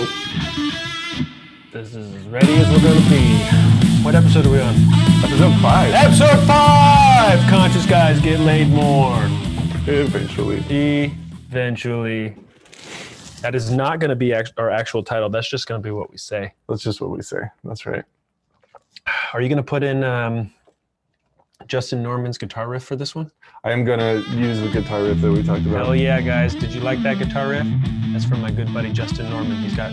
This is as ready as we're going to be. What episode are we on? Episode 5. Episode 5! Conscious guys get laid more. Eventually. Eventually. That is not going to be our actual title. That's just going to be what we say. That's just what we say. That's right. Are you going to put in Justin Norman's guitar riff for this one? I am going to use the guitar riff that we talked about. Hell yeah, guys. Did you like that guitar riff? That's from my good buddy Justin Norman. He's got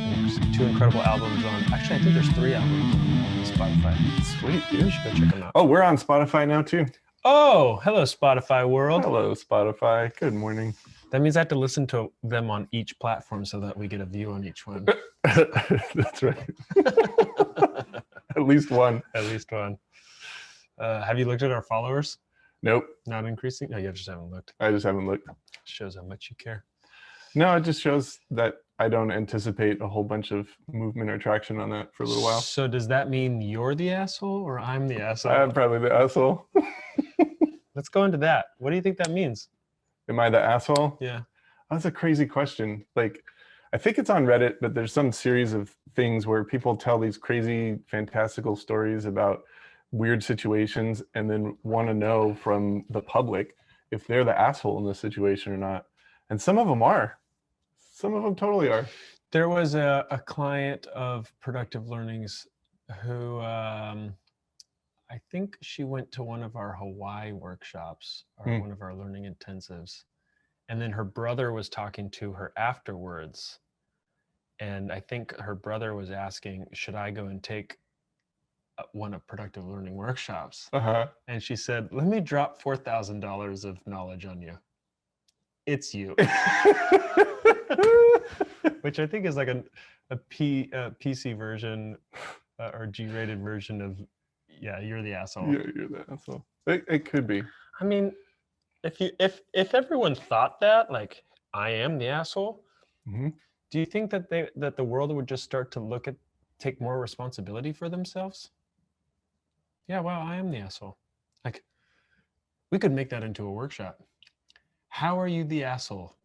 2 incredible albums on. Actually, I think there's 3 albums on Spotify. Sweet, dude. You should go check them out. Oh, we're on Spotify now, too. Oh, hello, Spotify world. Hello, Spotify. Good morning. That means I have to listen to them on each platform so that we get a view on each one. That's right. At least one. At least one. Have you looked at our followers? Nope. Not increasing? No, you just haven't looked. I just haven't looked. Shows how much you care. No, it just shows that I don't anticipate a whole bunch of movement or traction on that for a little while. So does that mean you're the asshole or I'm the asshole? I'm probably the asshole. Let's go into that. What do you think that means? Am I the asshole? Yeah. That's a crazy question. Like, I think it's on Reddit, but there's some series of things where people tell these crazy, fantastical stories about weird situations and then want to know from the public if they're the asshole in this situation or not. And some of them are. Some of them totally are. There was a client of Productive Learnings who I think she went to one of our Hawaii workshops or one of our learning intensives. And then her brother was talking to her afterwards. And I think her brother was asking, should I go and take one of Productive Learning workshops? Uh-huh. And she said, let me drop $4,000 of knowledge on you. It's you. Which I think is like a PC version or G-rated version of, yeah, you're the asshole. Yeah, you're the asshole. It could be. I mean, if everyone thought that, like, I am the asshole, do you think that the world would just start to take more responsibility for themselves? Yeah, wow, I am the asshole. Like, we could make that into a workshop. How are you the asshole?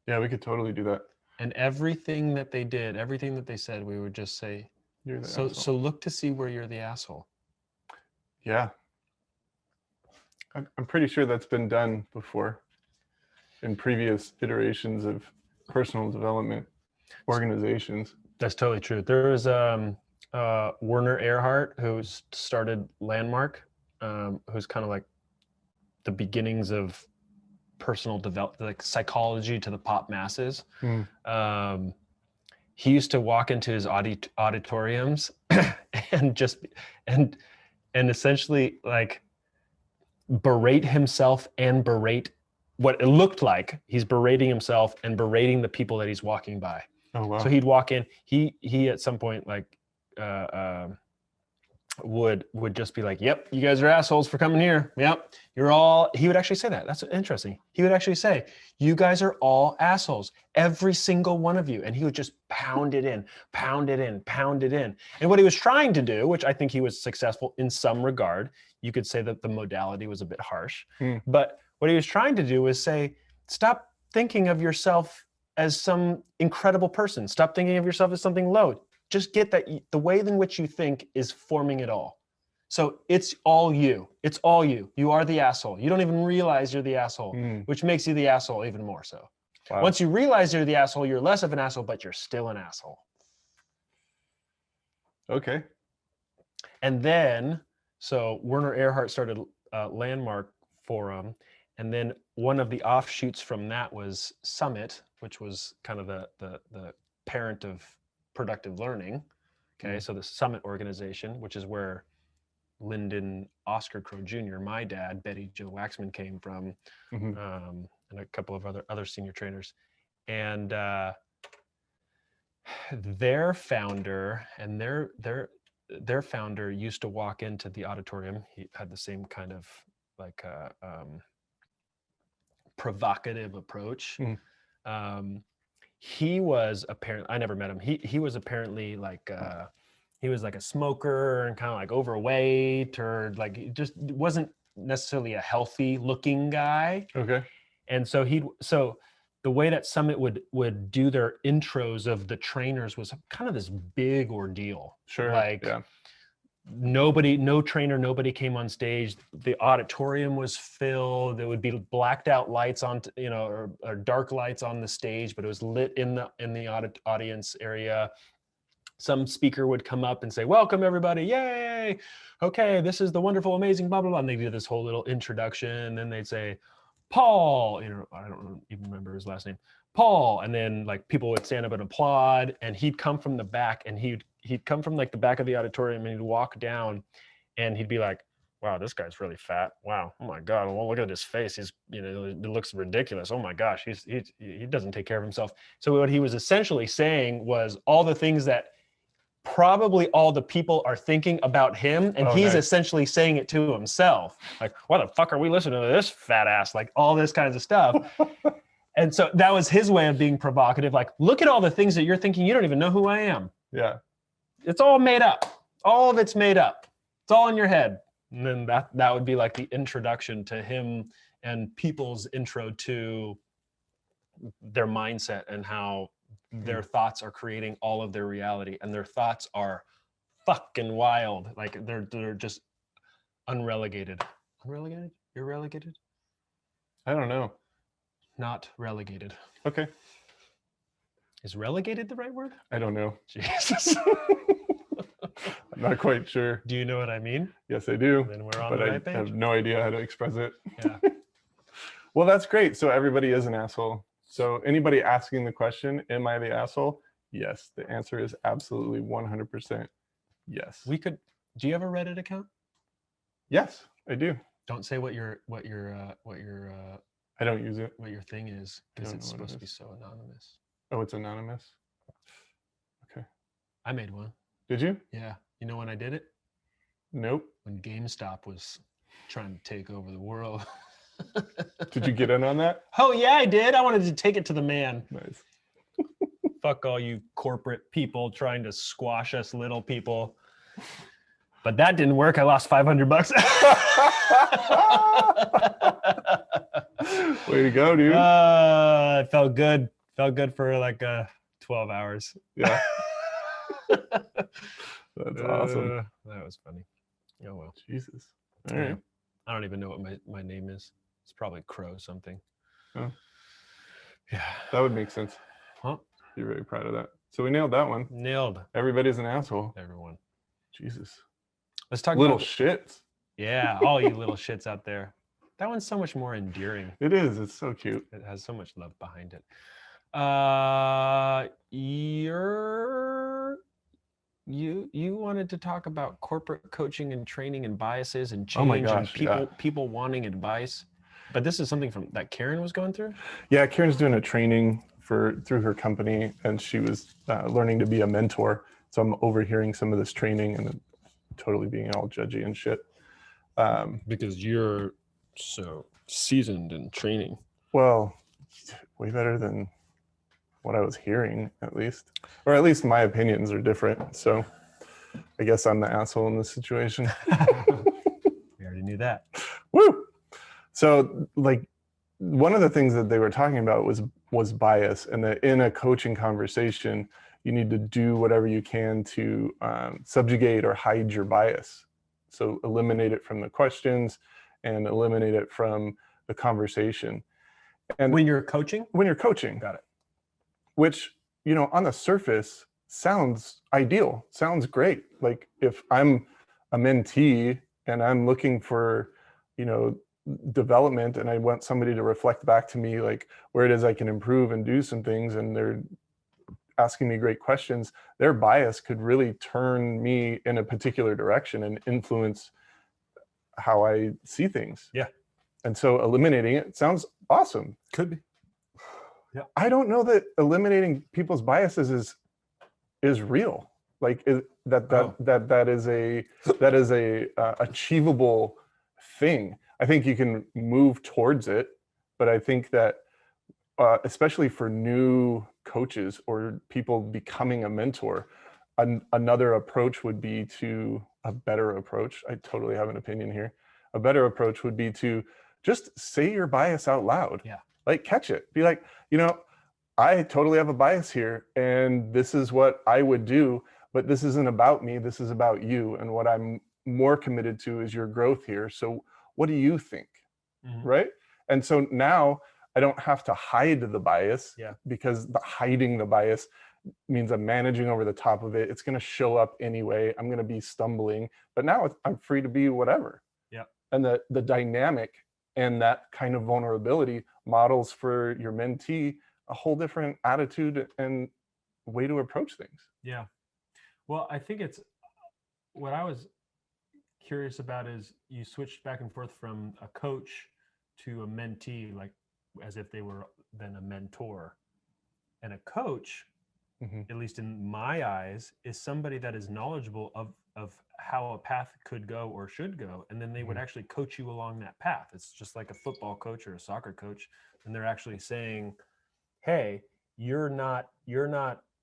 Yeah, we could totally do that. And everything that they did, everything that they said, we would just say, you're the asshole. So look to see where you're the asshole. Yeah. I'm pretty sure that's been done before in previous iterations of personal development organizations. That's totally true. There was Werner Erhard, who started Landmark, who's kind of like the beginnings of personal development, like psychology to the pop masses. He used to walk into his auditoriums and essentially like berate himself and berate what it looked like. He's berating himself and berating the people that he's walking by. Oh wow! So he'd walk in. He at some point like would just be like, "Yep, you guys are assholes for coming here. Yep, you're all." He would actually say that. That's interesting. He would actually say, "You guys are all assholes, every single one of you," and he would just pound it in, pound it in, pound it in. And what he was trying to do, which I think he was successful in some regard, you could say that the modality was a bit harsh, but what he was trying to do was say, stop thinking of yourself as some incredible person. Stop thinking of yourself as something low. Just get that the way in which you think is forming it all. So it's all you. It's all you. You are the asshole. You don't even realize you're the asshole, which makes you the asshole even more so. Wow. Once you realize you're the asshole, you're less of an asshole, but you're still an asshole. Okay. And then, so Werner Erhard started Landmark Forum. And then one of the offshoots from that was Summit, which was kind of the parent of Productive Learning. Okay, so the Summit organization, which is where Lyndon Oscar Crow Jr., my dad, Betty Joe Waxman came from, and a couple of other senior trainers. And their founder and their founder used to walk into the auditorium. He had the same kind of like provocative approach. He was apparently, I never met him. He was apparently like he was like a smoker and kind of like overweight, or like just wasn't necessarily a healthy looking guy. Okay. And so the way that Summit would do their intros of the trainers was kind of this big ordeal. Sure. Like Yeah. no trainer, nobody came on stage. The auditorium was filled. There would be blacked out lights on, or dark lights on the stage, but it was lit in the audience area. Some speaker would come up and say, "Welcome everybody, yay! Okay, this is the wonderful, amazing, blah blah blah." And they do this whole little introduction. And then they'd say, "Paul," I don't even remember his last name, Paul. And then like people would stand up and applaud, and he'd come from the back, and he'd come from like the back of the auditorium, and he'd walk down, and he'd be like, "Wow, this guy's really fat. Wow, oh my God, well look at his face. He's it looks ridiculous. Oh my gosh, he doesn't take care of himself." So what he was essentially saying was all the things that probably all the people are thinking about him, and he's essentially saying it to himself, like, "Why the fuck are we listening to this fat ass?" Like all this kinds of stuff. And so that was his way of being provocative, like, look at all the things that you're thinking, you don't even know who I am. Yeah. It's all made up. All of it's made up. It's all in your head. And then that would be like the introduction to him and people's intro to their mindset and how their thoughts are creating all of their reality, and their thoughts are fucking wild. Like they're just unrelegated. Unrelegated? You're relegated? I don't know. Not relegated. Okay. Is relegated the right word? I don't know. Jesus. I'm not quite sure. Do you know what I mean? Yes, I do. Then we're on But the I right page. have no idea how to express it. Yeah. Well, that's great. So everybody is an asshole. So anybody asking the question, am I the asshole? Yes. The answer is absolutely 100% yes. Do you have a Reddit account? Yes, I do. Don't say what your I don't use it. what your thing is, because Don't it's know what it supposed to be is. so anonymous. Oh, it's anonymous. Okay. I made one. Did you? Yeah. You know when I did it? Nope. When GameStop was trying to take over the world. Did you get in on that? Oh yeah, I did. I wanted to take it to the man. Nice. Fuck all you corporate people trying to squash us little people. But that didn't work. I lost $500. Way to go, dude. It felt good. Felt good for like 12 hours. Yeah. That's awesome. That was funny. Oh well. Jesus. All Yeah. right. I don't even know what my name is. It's probably Crow something. Oh. Yeah. That would make sense. Huh? You're very proud of that. So we nailed that one. Nailed Everybody's an asshole. everyone. Jesus. Let's talk Little about shits. yeah, all you little shits out there. That one's so much more endearing. It is. It's so cute. It has so much love behind it. You wanted to talk about corporate coaching and training and biases and change Oh my gosh, and people wanting advice. But this is something that Karen was going through? Yeah, Karen's doing a training through her company, and she was learning to be a mentor. So I'm overhearing some of this training and totally being all judgy and shit. Because you're so seasoned in training. Well, way better than what I was hearing, at least. Or at least my opinions are different. So I guess I'm the asshole in this situation. We already knew that. Woo! So like one of the things that they were talking about was bias, and that in a coaching conversation, you need to do whatever you can to subjugate or hide your bias. So eliminate it from the questions and eliminate it from the conversation. And When you're coaching? when you're coaching, Got it. which, on the surface sounds ideal, sounds great. Like if I'm a mentee and I'm looking for, development, and I want somebody to reflect back to me like where it is I can improve and do some things, and they're asking me great questions, their bias could really turn me in a particular direction and influence how I see things. Yeah. And so eliminating it sounds awesome. Could be. Yeah. I don't know that eliminating people's biases is real. Like that is a achievable thing. I think you can move towards it, but I think that especially for new coaches or people becoming a mentor, another approach would be a better approach. I totally have an opinion here. A better approach would be to just say your bias out loud. Yeah. like catch it. Be like, I totally have a bias here, and this is what I would do, but this isn't about me. This is about you. And what I'm more committed to is your growth here. So what do you think? Mhm. Right. And so now I don't have to hide the bias, Yeah. because hiding the bias means I'm managing over the top of it. It's going to show up anyway. I'm going to be stumbling, but now I'm free to be whatever. Yeah. And the dynamic and that kind of vulnerability models for your mentee a whole different attitude and way to approach things. Yeah. Well, I think it's what I was curious about is you switched back and forth from a coach to a mentee, like as if they were then a mentor. And a coach, Mm-hmm. at least in my eyes, is somebody that is knowledgeable of how a path could go or should go, and then they would actually coach you along that path. It's just like a football coach or a soccer coach, and they're actually saying, hey, you're not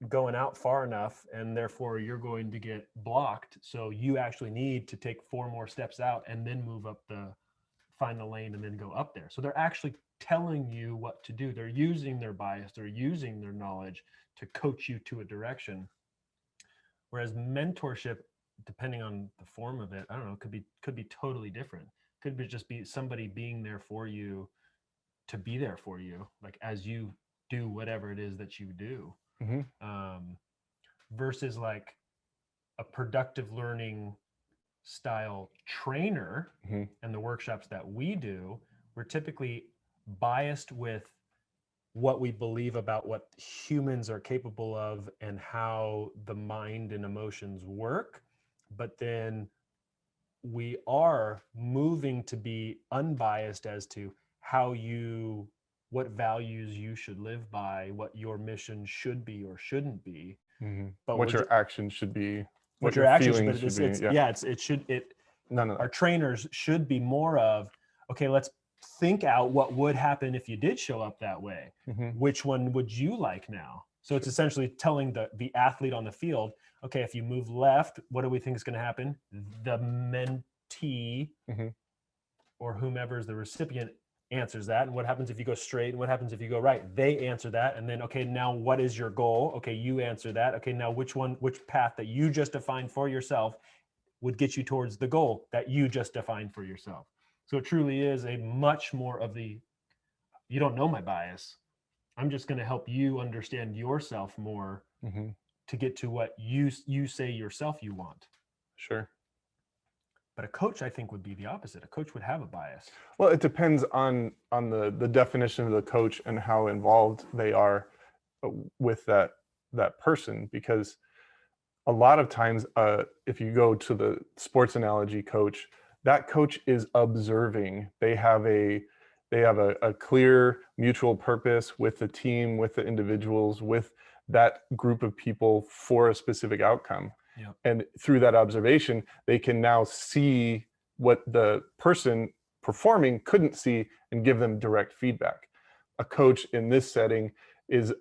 going out far enough, and therefore you're going to get blocked, so you actually need to take 4 more steps out and then move up find the lane and then go up there. So they're actually telling you what to do. They're using their bias, they're using their knowledge to coach you to a direction. Whereas mentorship, depending on the form of it, I don't know, could be totally different. Could be just be somebody being there for you to be there for you, like as you do whatever it is that you do. Mm-hmm. Versus like a productive learning style trainer. Mm-hmm. And the workshops that we do, we're typically biased with what we believe about what humans are capable of and how the mind and emotions work. But then we are moving to be unbiased as to what values you should live by, what your mission should be or shouldn't be. Mm-hmm. But What your actions should be, what what your your actions, feelings but should it's be. Yeah. yeah, None of our that. trainers should be more of, okay, let's think out what would happen if you did show up that way. Mm-hmm. Which one would you like now? So it's essentially telling the athlete on the field, okay, if you move left, what do we think is going to happen? The mentee Mm-hmm. or whomever is the recipient answers that. And what happens if you go straight? And what happens if you go right? They answer that. And then, okay, now what is your goal? Okay, you answer that. Okay, now which path that you just defined for yourself would get you towards the goal that you just defined for yourself. So it truly is a much more of you don't know my bias. I'm just going to help you understand yourself more Mm-hmm. to get to what you say yourself you want. Sure. But a coach, I think, would be the opposite. A coach would have a bias. Well, it depends on the definition of the coach and how involved they are with that person, because a lot of times, if you go to the sports analogy coach, that coach is observing. They have a clear mutual purpose with the team, with the individuals, with that group of people for a specific outcome. Yeah. And through that observation, they can now see what the person performing couldn't see and give them direct feedback. A coach in this setting is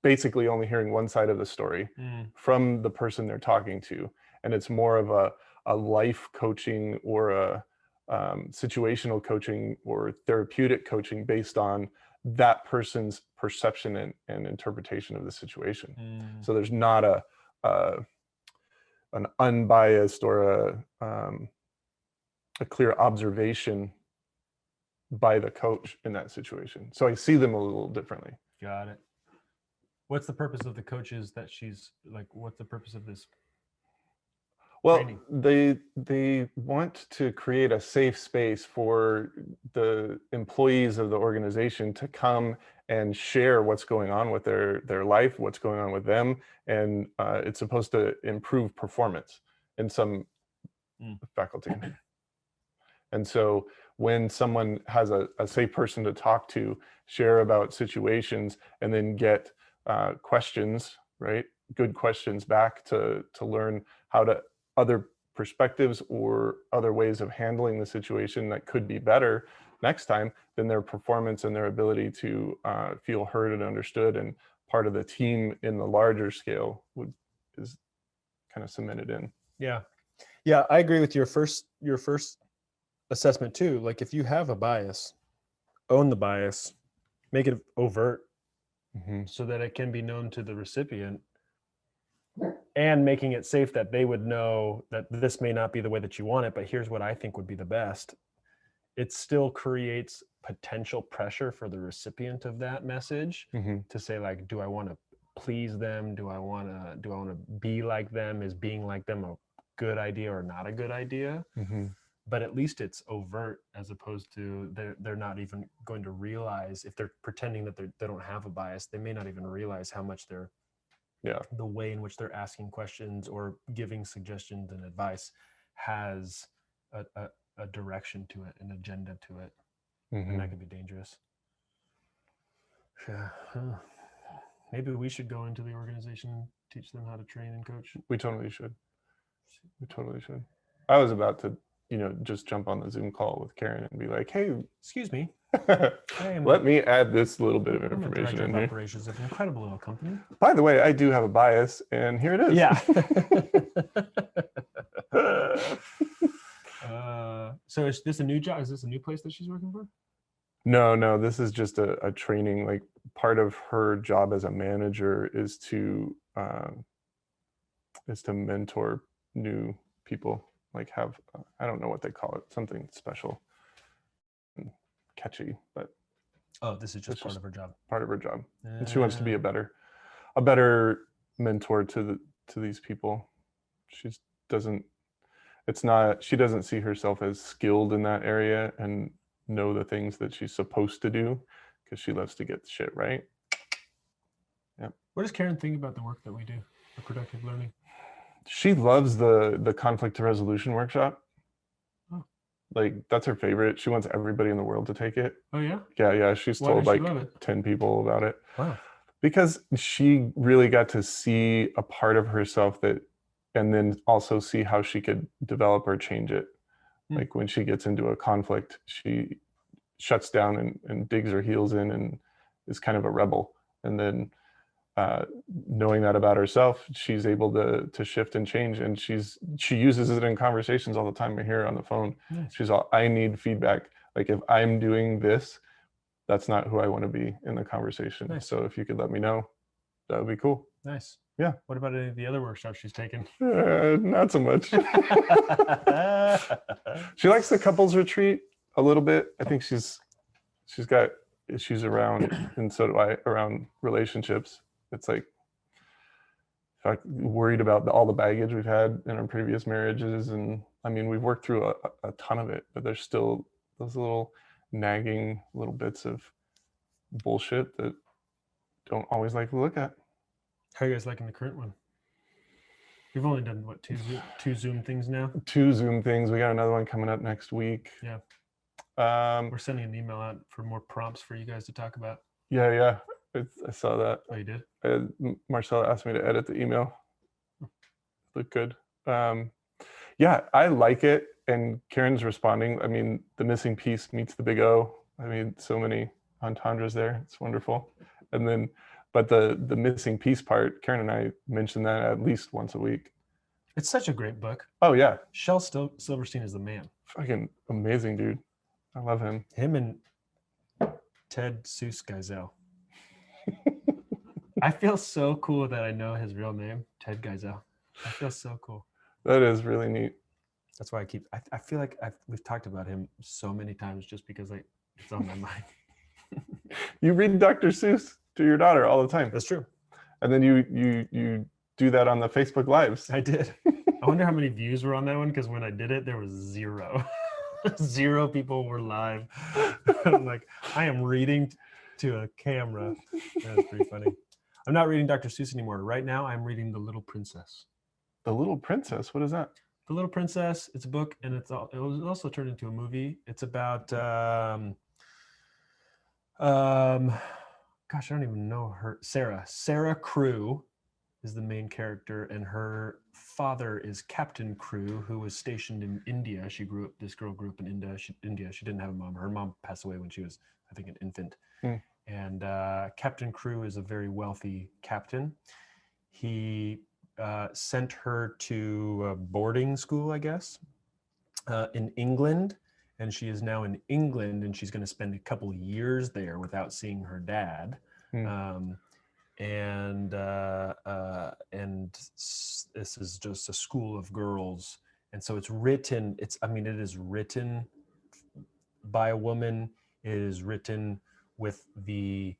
basically only hearing one side of the story from the person they're talking to. And it's more of a life coaching or a situational coaching or therapeutic coaching based on that person's perception and interpretation of the situation. So there's not an unbiased or a clear observation by the coach in that situation. So I see them a little differently. Got it. What's the purpose of the coaches that she's like, what's the purpose of this? Well, training? they want to create a safe space for the employees of the organization to come and share what's going on with their life, what's going on with them, and it's supposed to improve performance in some faculty. And so when someone has a safe person to talk to, share about situations, and then get questions, right? Good questions back to learn how to other perspectives or other ways of handling the situation that could be better next time, then their performance and their ability to feel heard and understood and part of the team in the larger scale is kind of cemented in. Yeah. Yeah, I agree with your first assessment too. Like if you have a bias, own the bias, make it overt Hmm. so that it can be known to the recipient, and making it safe that they would know that this may not be the way that you want it, but here's what I think would be the best. It still creates potential pressure for the recipient of that message Hmm. to say, like, do I want to please them? Do I want to be like them? Is being like them a good idea or not a good idea? Hmm. But at least it's overt, as opposed to they're not even going to realize, if they're pretending that they don't have a bias, they may not even realize how much they're Yeah. the way in which they're asking questions or giving suggestions and advice has a direction to it, an agenda to it, and Hmm. that can be dangerous. Yeah. Maybe we should go into the organization and teach them how to train and coach. We totally should. We totally should. I was about to, just jump on the Zoom call with Karen and be like, hey, Excuse me. let me add this little bit of I'm a information director in of here. operations of an incredible little company. By the way, I do have a bias, and here it is. Yeah. So is this a new job? Is this a new place that she's working for? No, this is just a training. Like, part of her job as a manager is to mentor new people. Like, have I don't know what they call it, something special and catchy, but Oh, this is just it's part just of her job. part of her job. And she wants to be a better mentor to these people. She doesn't she doesn't see herself as skilled in that area and know the things that she's supposed to do, because she loves to get shit right. What does Karen think about the work that we do, the productive learning? She loves the conflict resolution workshop. Oh. Like, that's her favorite. She wants everybody in the world to take it. Oh yeah? Yeah. She's Why told does she like love it? 10 people about it. Wow. Because she really got to see a part of herself and then also see how she could develop or change it. Like, when she gets into a conflict, she shuts down and digs her heels in and is kind of a rebel. And then knowing that about herself, she's able to shift and change. And she uses it in conversations all the time. I hear her on the phone. Nice. She's all, I need feedback. Like, if I'm doing this, that's not who I want to be in the conversation. Nice. So if you could let me know, that would be cool. Nice. Yeah. What about any of the other workshops she's taken? Not so much. She likes the couples retreat a little bit. I think she's got issues around, and so do I, around relationships. It's like, worried about all the baggage we've had in our previous marriages. And I mean, we've worked through a ton of it, but there's still those little nagging little bits of bullshit that don't always like to look at. How are you guys liking the current one? We've only done what, two Zoom things now? 2 Zoom things. We got another one coming up next week. Yeah. We're sending an email out for more prompts for you guys to talk about. Yeah. I saw that. Oh, you did? Marcella asked me to edit the email. Looked good. Yeah, I like it. And Karen's responding. I mean, the missing piece meets the big O. I mean, so many entendres there. It's wonderful. And then, but the missing piece part, Karen and I mention that at least once a week. It's such a great book. Oh yeah. Shel Silverstein is the man. Fucking amazing dude. I love him. Him and Ted Seuss Geisel. I feel so cool that I know his real name, Ted Geisel. I feel so cool. That is really neat. That's why I feel like we've talked about him so many times just because it's on my mind. You read Dr. Seuss to your daughter all the time. That's true. And then you do that on the Facebook Lives. I did. I wonder how many views were on that one, because when I did it, there was 0. 0 people were live. I'm like, I am reading to a camera. That's pretty funny. I'm not reading Dr. Seuss anymore. Right now, I'm reading The Little Princess. The Little Princess? What is that? The Little Princess. It's a book, and it was also turned into a movie. It's about gosh, I don't even know her. Sarah Crew is the main character, and her father is Captain Crew, who was stationed in India. This girl grew up in India. She didn't have a mom. Her mom passed away when she was, I think, an infant. And Captain Crew is a very wealthy captain. He sent her to boarding school, I guess, in England. and she is now in England, and she's going to spend a couple years there without seeing her dad. This is just a school of girls, and so it's written. It is written by a woman. It is written with the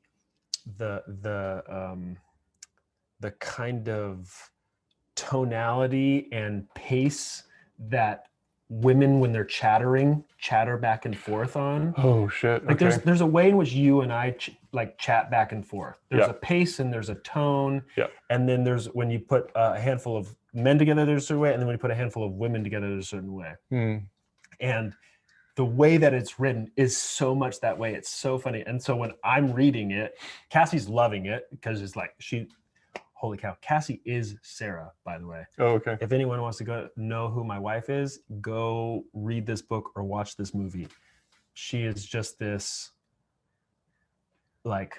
kind of tonality and pace that women, when they're chatter back and forth on. Oh shit. Like okay. there's a way in which you and I chat back and forth. There's Yeah. a pace and there's a tone. Yeah. And then there's when you put a handful of men together, there's a certain way, and then when you put a handful of women together, there's a certain way. And the way that it's written is so much that way. It's so funny. And so when I'm reading it, Cassie's loving it because it's like holy cow. Cassie is Sarah, by the way. Oh, okay. If anyone wants to go know who my wife is, go read this book or watch this movie. She is just this like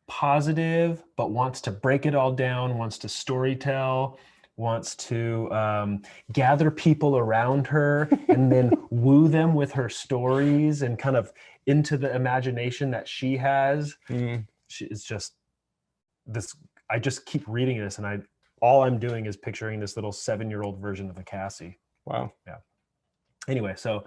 positive, but wants to break it all down, wants to storytell, wants to gather people around her and then woo them with her stories and kind of into the imagination that she has. She is just this. I just keep reading this, and all I'm doing is picturing this little 7-year-old version of a Cassie. Wow. Yeah. Anyway, so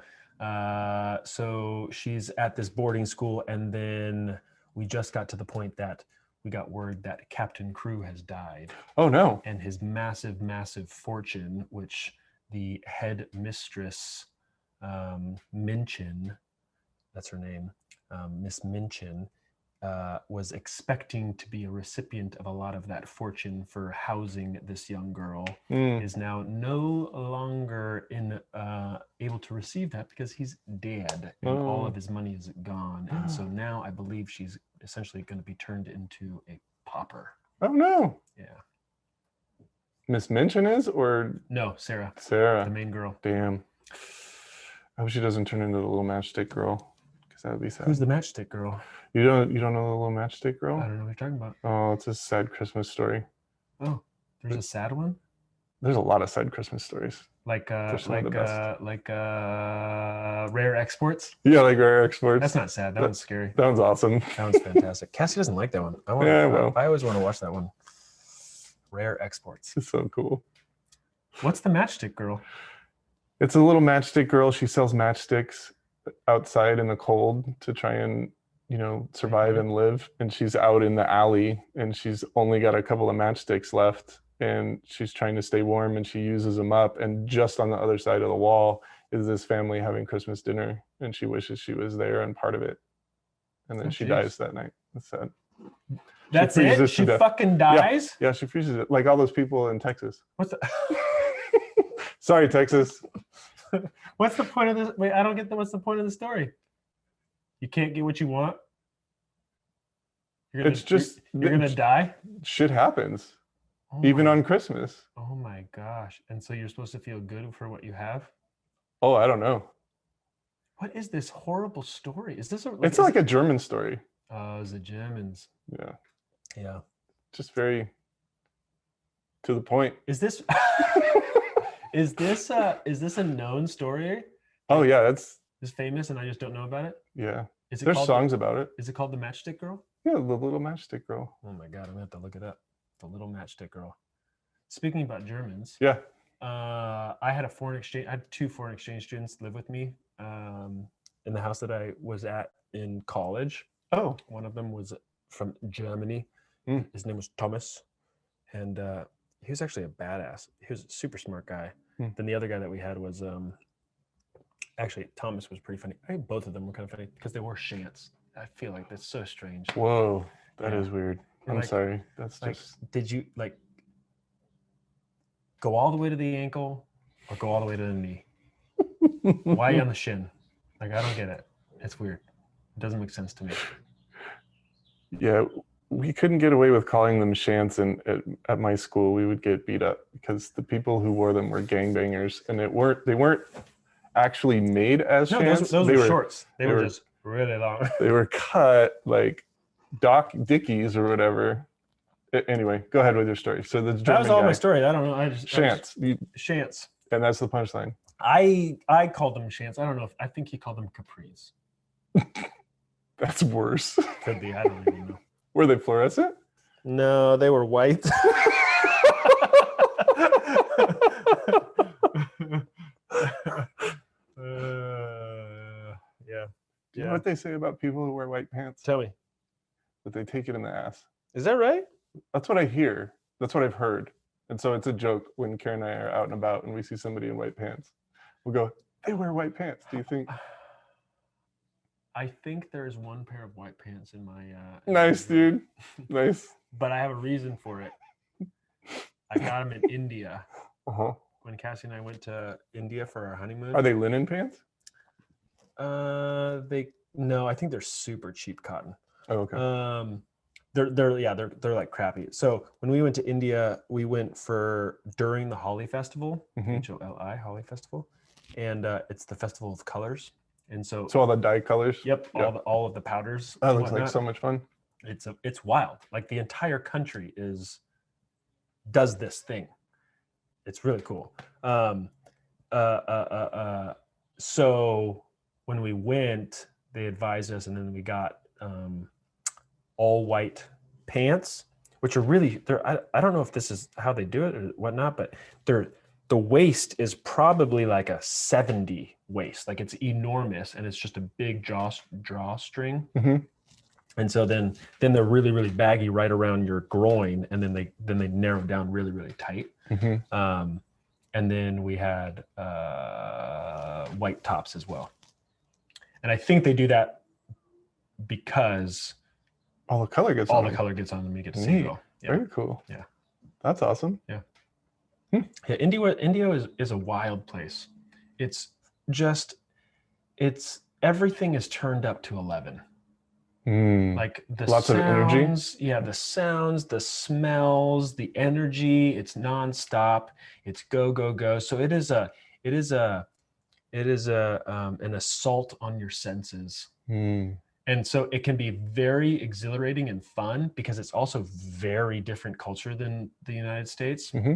she's at this boarding school, and then we just got to the point that we got word that Captain Crew has died. Oh no. And his massive, massive fortune, which the head mistress, Minchin, that's her name, Miss Minchin, was expecting to be a recipient of a lot of that fortune for housing this young girl, is now no longer able to receive that because he's dead and all of his money is gone. And so now I believe she's essentially going to be turned into a pauper. Oh no. Yeah. Miss Minchin is, or no, Sarah, the main girl. Damn. I hope she doesn't turn into the little matchstick girl, because that would be sad. Who's the matchstick girl? You don't know the little matchstick girl? I don't know what you're talking about. Oh, it's a sad Christmas story. Oh, there's a sad one? There's a lot of sad Christmas stories. Like Rare Exports? Yeah, like Rare Exports. That's not sad. That one's scary. That one's awesome. That one's fantastic. Cassie doesn't like that one. I always want to watch that one. Rare Exports. It's so cool. What's the matchstick girl? It's a little matchstick girl. She sells matchsticks outside in the cold to try and survive and live, and she's out in the alley and she's only got a couple of matchsticks left and she's trying to stay warm and she uses them up, and just on the other side of the wall is this family having Christmas dinner and she wishes she was there and part of it, and then she dies that night. That's sad. That's it? She fucking dies? Yeah, she freezes it like all those people in Texas. What's the Sorry, Texas. What's the point of this? Wait, I don't get what's the point of the story? You can't get what you want? You're gonna die? Shit happens. Even on Christmas. Oh my gosh. And so you're supposed to feel good for what you have? Oh, I don't know. What is this horrible story? Is this it's like a German story. Oh, it's the Germans. Yeah. Yeah. Just very to the point. Is this is this a known story? Oh yeah, it's famous and I just don't know about it? Yeah. There's songs about it. Is it called The Matchstick Girl? Yeah, the little matchstick girl. Oh my God, I'm gonna have to look it up. The Little Matchstick Girl. Speaking about Germans. Yeah. I had two foreign exchange students live with me in the house that I was at in college. Oh. One of them was from Germany. His name was Thomas. And he was actually a badass. He was a super smart guy. Then the other guy that we had was actually Thomas was pretty funny. I think both of them were kind of funny because they wore shants. I feel like that's so strange. Whoa, that is weird. I'm sorry. That's like, just. Did you go all the way to the ankle or go all the way to the knee? Why are you on the shin? I don't get it. It's weird. It doesn't make sense to me. Yeah, we couldn't get away with calling them shants, and at my school we would get beat up because the people who wore them were gangbangers, and they weren't actually made as shants. Those were shorts. They were just really long. They were cut like Doc Dickies or whatever. Anyway, go ahead with your story. So that was all my story. I don't know. I just shants. Shants. And that's the punchline. I called them chants. I don't know if I think he called them capris. That's worse. Could be. I don't even know. Were they fluorescent? No, they were white. Yeah. Do you know what they say about people who wear white pants? Tell me. That they take it in the ass. Is that right? That's what I hear. That's what I've heard. And so it's a joke when Karen and I are out and about and we see somebody in white pants. We'll go, they wear white pants. Do you think? I think there's one pair of white pants in my. Nice, dude. Nice. But I have a reason for it. I got them in India. Uh-huh. When Cassie and I went to India for our honeymoon. Are they linen pants? No, I think they're super cheap cotton. Oh, okay. They're like crappy. So when we went to India, we went during the Holi festival, HOLI, Holi festival, and it's the festival of colors. And so all the dye colors. Yep, all of the powders. That looks like so much fun. It's wild. Like the entire country does this thing. It's really cool. So when we went, they advised us, and then we got all white pants, which are really, I don't know if this is how they do it or whatnot, but the waist is probably like a 70 waist. Like it's enormous, and it's just a big drawstring. Mm-hmm. And so then they're really, really baggy right around your groin, and then they narrow down really, really tight. Mm-hmm. And then we had white tops as well. And I think they do that because all the color gets on them. You get to see it all. Yeah. Very cool. Yeah. That's awesome. Yeah. Yeah. India is a wild place. Everything is turned up to 11. Like the lots sounds, of energy. Yeah, the sounds, the smells, the energy. It's nonstop. It's go go go. So it is an assault on your senses. And so it can be very exhilarating and fun because it's also very different culture than the United States. Mm-hmm.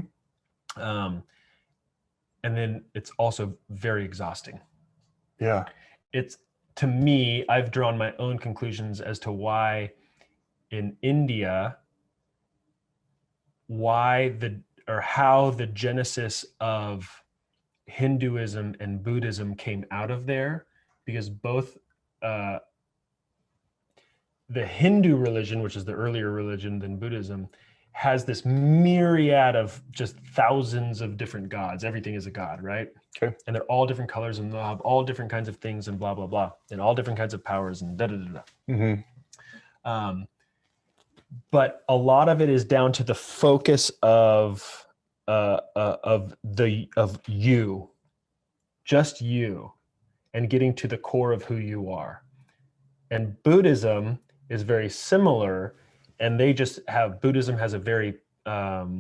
And then it's also very exhausting. Yeah. To me, I've drawn my own conclusions as to why in India, how the genesis of Hinduism and Buddhism came out of there, because both the Hindu religion, which is the earlier religion than Buddhism, has this myriad of just thousands of different gods. Everything is a god, right? Okay. And they're all different colors, and they'll have all different kinds of things, and blah blah blah, and all different kinds of powers, and da da da da. Mm-hmm. But a lot of it is down to the focus of you, just you, and getting to the core of who you are. And Buddhism is very similar. And Buddhism has a very, what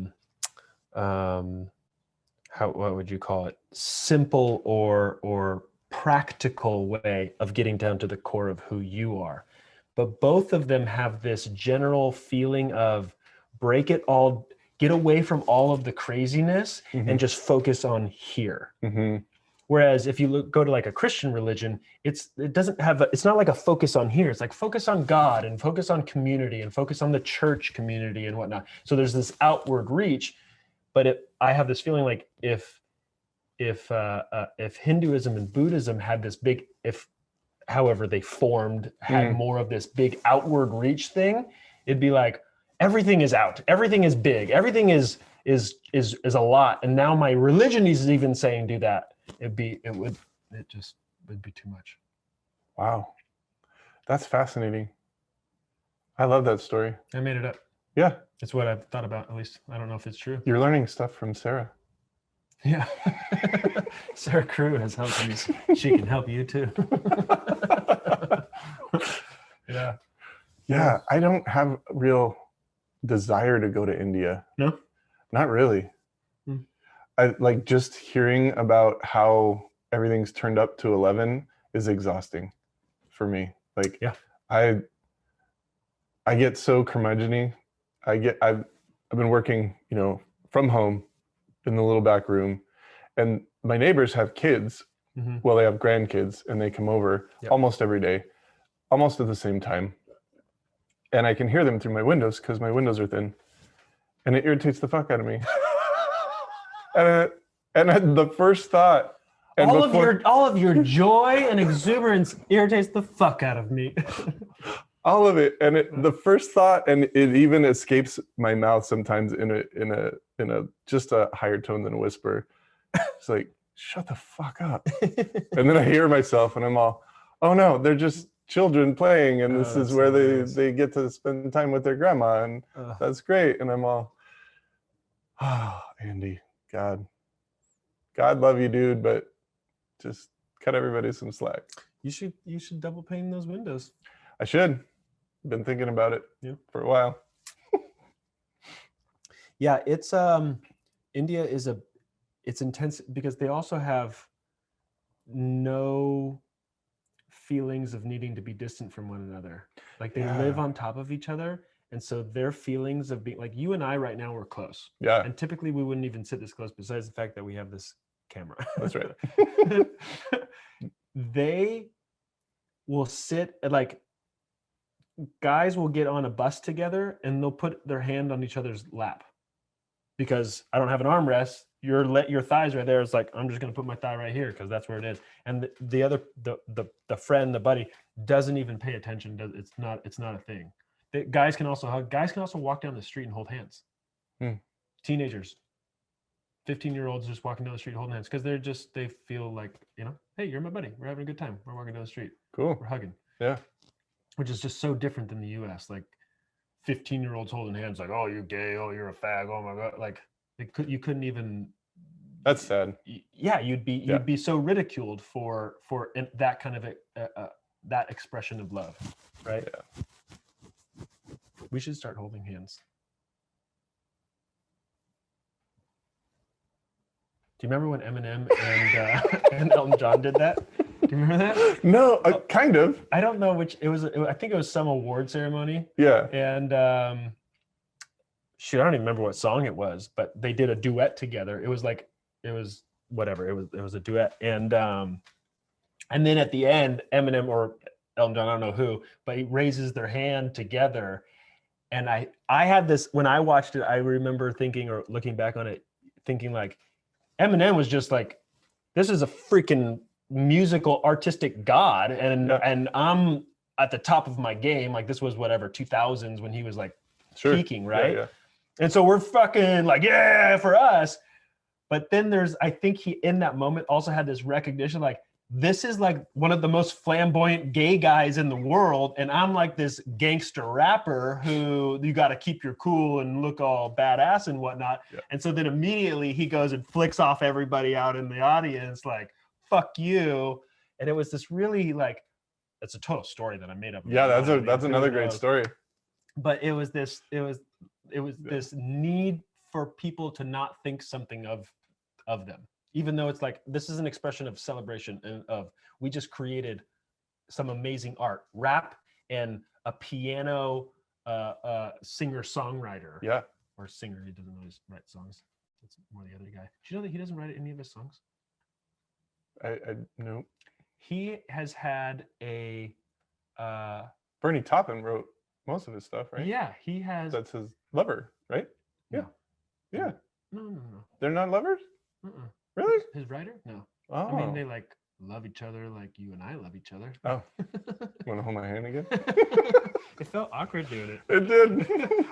would you call it? Simple or practical way of getting down to the core of who you are. But both of them have this general feeling of break it all, get away from all of the craziness, mm-hmm. and just focus on here. Mm-hmm. Whereas if you go to like a Christian religion, it's not like a focus on here. It's like focus on God and focus on community and focus on the church community and whatnot. So there's this outward reach, but I have this feeling like if Hinduism and Buddhism had this big, however they formed, had more of this big outward reach thing, it'd be like everything is out, everything is big, everything is a lot, and now my religion is even saying do that. It would be too much. Wow. That's fascinating. I love that story. I made it up. Yeah. It's what I've thought about, at least. I don't know if it's true. You're learning stuff from Sarah. Yeah. Sarah Crew has helped me. She can help you too. Yeah. Yeah. I don't have a real desire to go to India. No? Not really. I like just hearing about how everything's turned up to 11 is exhausting for me. Like, yeah, I get so curmudgeon-y. I've been working, from home in the little back room, And my neighbors have kids. Mhm. Well, they have grandkids, and they come over Yep. almost every day, almost at the same time. And I can hear them through my windows because my windows are thin, and it irritates the fuck out of me. And the first thought, and all of your joy and exuberance irritates the fuck out of me. all of it, and the first thought, and it even escapes my mouth sometimes in a just a higher tone than a whisper. It's like, shut the fuck up. And then I hear myself, and I'm all, oh no, they're just children playing, and this is where they get to spend time with their grandma, and that's great. And I'm all, oh, Andy, God love you, dude, but just cut everybody some slack. You should double pane those windows. I should. Been thinking about it for a while. Yeah, it's India is it's intense because they also have no feelings of needing to be distant from one another. Like they live on top of each other, and so their feelings of being like, you and I right now, we're close. Yeah. And typically we wouldn't even sit this close besides the fact that we have this camera. That's right. They will sit like guys will get on a bus together and they'll put their hand on each other's lap because I don't have an armrest. Your thighs right there. It's like, I'm just going to put my thigh right here because that's where it is. And the other, the friend, the buddy doesn't even pay attention. It's not a thing. Guys can also hug. Guys can also walk down the street and hold hands. Teenagers, 15-year-olds just walking down the street holding hands because they feel like, hey, you're my buddy. We're having a good time. We're walking down the street. Cool. We're hugging. Yeah. Which is just so different than the US. Like 15-year-olds holding hands like, oh, you're gay. Oh, you're a fag. Oh my God. Like you couldn't even. That's sad. Yeah. You'd be so ridiculed for that kind of that expression of love. Right. Yeah. We should start holding hands. Do you remember when Eminem and Elton John did that? Do you remember that? No, kind of. I don't know which it was. I think it was some award ceremony. Yeah. And shoot, I don't even remember what song it was, but they did a duet together. It was whatever. It was a duet. And then at the end, Eminem or Elton John, I don't know who, but he raises their hand together. And I had this when I watched it. I remember thinking or looking back on it, thinking like Eminem was just like, this is a freaking musical artistic god, and I'm at the top of my game. Like this was whatever 2000s when he was like peaking, right? Yeah. And so we're fucking like, yeah, for us. But then I think he in that moment also had this recognition like, this is like one of the most flamboyant gay guys in the world, and I'm like this gangster rapper who you got to keep your cool and look all badass and whatnot. Yeah. And so then immediately he goes and flicks off everybody out in the audience like, fuck you. And it was this really like, it's a total story that I made up. Yeah, that's another great story. But it was this need for people to not think something of them. Even though it's like, this is an expression of celebration and of, we just created some amazing art, rap and a piano singer-songwriter. Yeah. Or singer, he doesn't always write songs. It's more the other guy. Do you know that he doesn't write any of his songs? I no. He has had a... Bernie Taupin wrote most of his stuff, right? Yeah, he has... That's his lover, right? Yeah. No. Yeah. No. They're not lovers? Uh-uh. Really? His writer? No. Oh. I mean, they like love each other like you and I love each other. Oh. Want to hold my hand again? It felt awkward doing it. It did.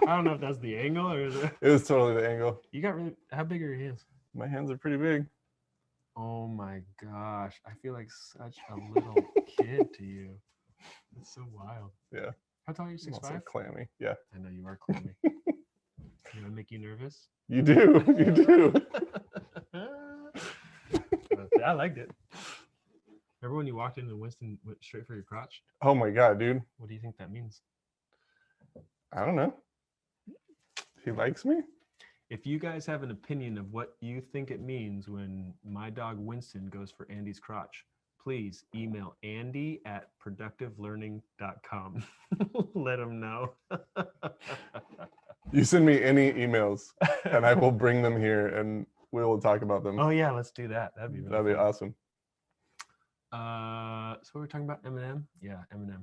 I don't know if that's the angle or is it? It was totally the angle. You got really, how big are your hands? My hands are pretty big. Oh my gosh. I feel like such a little kid to you. It's so wild. Yeah. How tall are you? 6'5"? Also clammy. Yeah. I know you are clammy. Does that make you nervous? You do. You do. I liked it. Remember when you walked in and Winston went straight for your crotch? Oh my God, dude. What do you think that means? I don't know. He likes me? If you guys have an opinion of what you think it means when my dog Winston goes for Andy's crotch, please email andy@productivelearning.com. Let him know. You send me any emails and I will bring them here and we will talk about them. Oh yeah, let's do that. That'd be really That'd be fun. awesome. So we were talking about Eminem. Yeah, Eminem.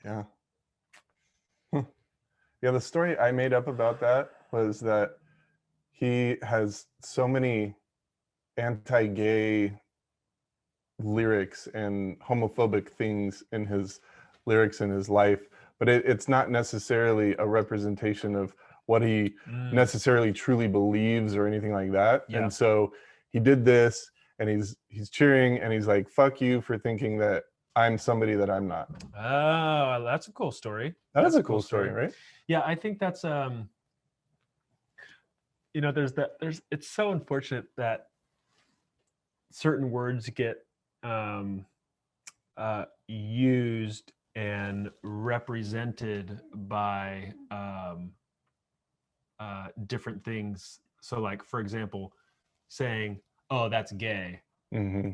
Yeah. Yeah, the story I made up about that was that he has so many anti-gay lyrics and homophobic things in his lyrics in his life, but it's not necessarily a representation of what he necessarily truly believes or anything like that. Yeah. And so he did this, and he's cheering, and he's like, "Fuck you for thinking that I'm somebody that I'm not." Oh, that's a cool story. That That's is a cool story, right? Yeah, I think that's you know, it's so unfortunate that certain words get used and represented by different things. So like, for example, saying, "Oh, that's gay." Mm-hmm.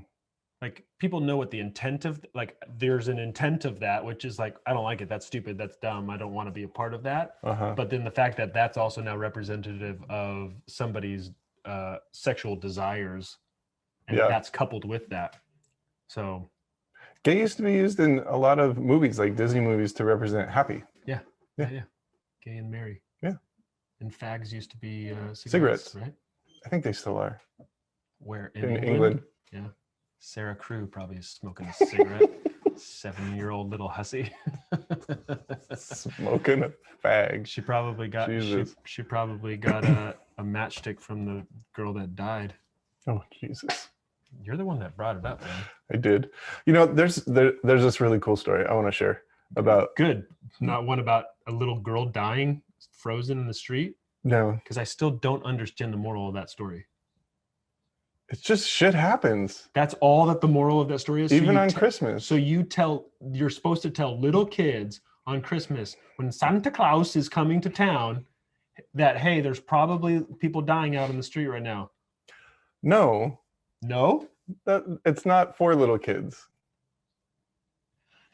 Like, people know what the intent of, like, there's an intent of that, which is like, I don't like it, that's stupid, that's dumb, I don't want to be a part of that. Uh-huh. But then the fact that that's also now representative of somebody's sexual desires, and Yeah. that's coupled with that. So Gay used to be used in a lot of movies, like Disney movies, to represent happy. yeah, Yeah. gay and merry. Yeah. And fags used to be Cigarettes. right? I think they still are. Where In England. Yeah. Sarah Crew probably is smoking a cigarette. 7-year-old little hussy. Smoking a fag. She probably got Jesus. she probably got a matchstick from the girl that died. Oh, Jesus. You're the one that brought it up, man. I did. You know, there's this really cool story I want to share about. Good. Not one about a little girl dying frozen in the street? No, Because I still don't understand the moral of that story. it's just shit happens. That's all that the moral of that story is. Even on Christmas. So you're supposed to tell little kids on Christmas, when Santa Claus is coming to town, that, hey, there's probably people dying out in the street right now. No, It's not for little kids.